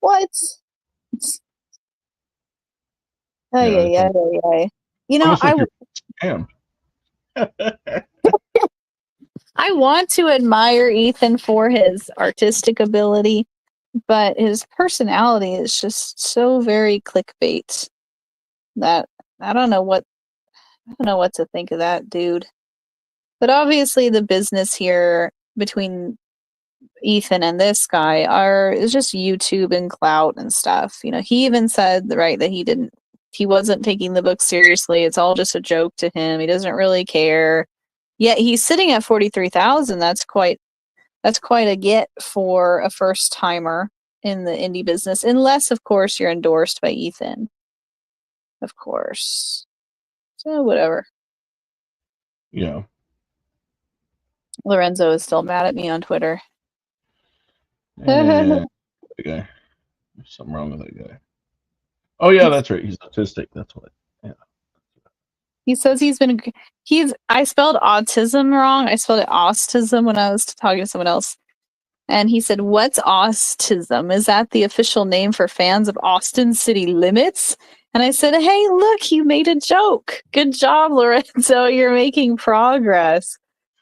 S9: What? Ay. You know, I want to admire Ethan for his artistic ability, but his personality is just so very clickbait that I don't know what to think of that dude. But obviously the business here between Ethan and this guy is just YouTube and clout and stuff. You know, he even said that he wasn't taking the book seriously. It's all just a joke to him. He doesn't really care. Yet he's sitting at 43,000. That's quite a get for a first timer in the indie business, unless of course you're endorsed by Ethan. Of course. So whatever.
S8: Yeah.
S9: Lorenzo is still mad at me on Twitter.
S8: The guy. There's something wrong with that guy. Oh yeah, that's right. He's autistic. That's what. Yeah.
S9: He says I spelled autism wrong. I spelled it autism when I was talking to someone else. And he said, "What's autism? Is that the official name for fans of Austin City Limits?" And I said, "Hey, look, you made a joke. Good job, Lorenzo. You're making progress."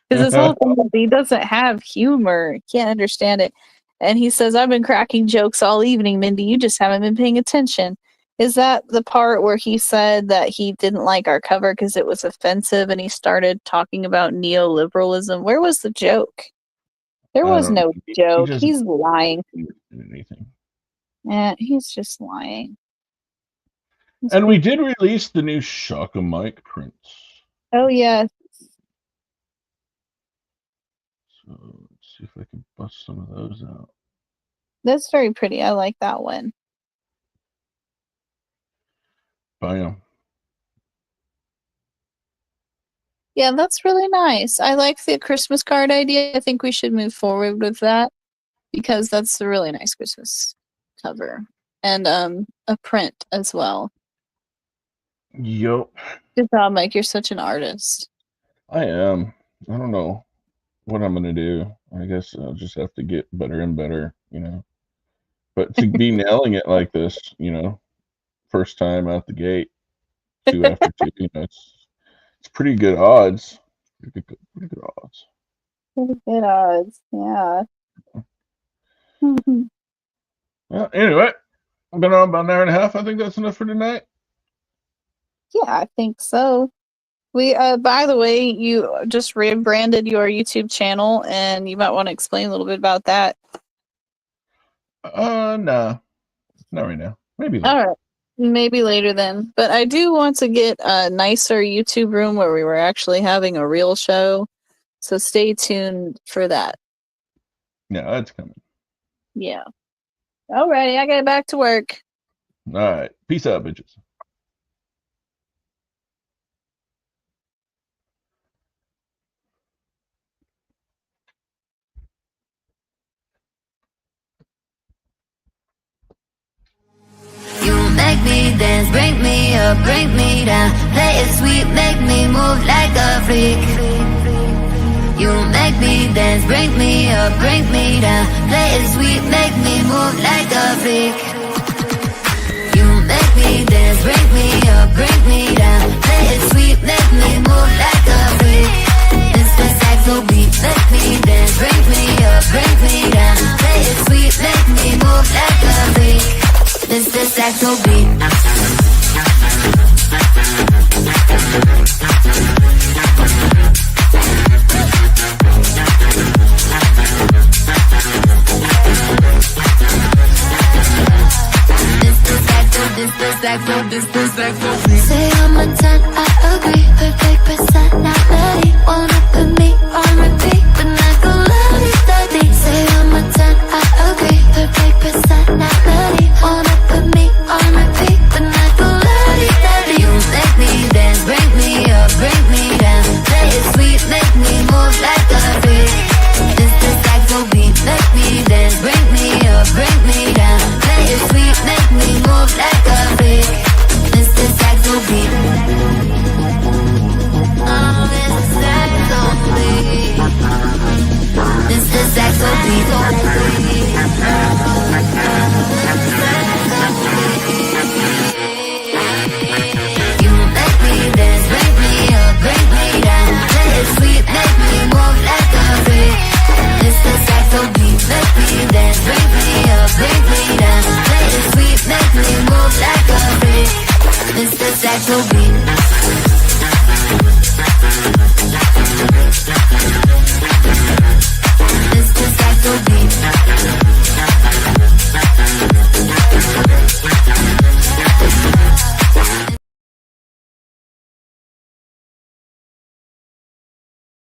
S9: Because this whole thing is he doesn't have humor. Can't understand it. And he says, "I've been cracking jokes all evening, Mindy. You just haven't been paying attention." Is that the part where he said that he didn't like our cover because it was offensive and he started talking about neoliberalism? Where was the joke? There was no joke. He's lying. Yeah, he's just lying.
S8: And we did release the new Shaka Mike prints.
S9: Oh, yeah.
S8: So let's see if I can bust some of those out.
S9: That's very pretty. I like that one.
S8: Bam.
S9: Yeah, that's really nice. I like the Christmas card idea. I think we should move forward with that because that's a really nice Christmas cover and a print as well.
S8: Yup.
S9: Good job, Mike. You're such an artist.
S8: I am. I don't know what I'm gonna do. I guess I'll just have to get better and better, you know. But to be nailing it like this, you know, first time out the gate, 2 after 2, you know, it's pretty good odds. Pretty good odds.
S9: Pretty good odds, yeah.
S8: Well, anyway, I've been on about an hour and a half. I think that's enough for tonight.
S9: Yeah, I think so. We, by the way, you just rebranded your YouTube channel, and you might want to explain a little bit about that.
S8: Nah, not right now. Maybe later.
S9: All right, maybe later then. But I do want to get a nicer YouTube room where we were actually having a real show. So stay tuned for that.
S8: Yeah, that's coming.
S9: Yeah. Alrighty, I got back to work.
S8: All right. Peace out, bitches.
S20: You make me dance, break me up, break me down. Play it sweet, make me move like a freak. You make me dance, break me up, break me down. Play it sweet, make me move like a freak. You make me dance, break me up, break me down. Play it sweet, make me move like a freak. It's the saxo beat, make me dance, break me up, break me down. Play it sweet, make me move like a freak. It's the saxo beat. Say I'm a 10, I agree. Perfect personality. Wanna put me on repeat, but not go lovey-dovey. Say I'm a 10, I agree. Perfect personality. Wanna put me on repeat, but not go lovey-dovey. You make me dance, break me up, break me down. Play it sweet, make me move like a freak. It's the saxo beat, make me dance, break me up, break me down. Play it sweet, make me move like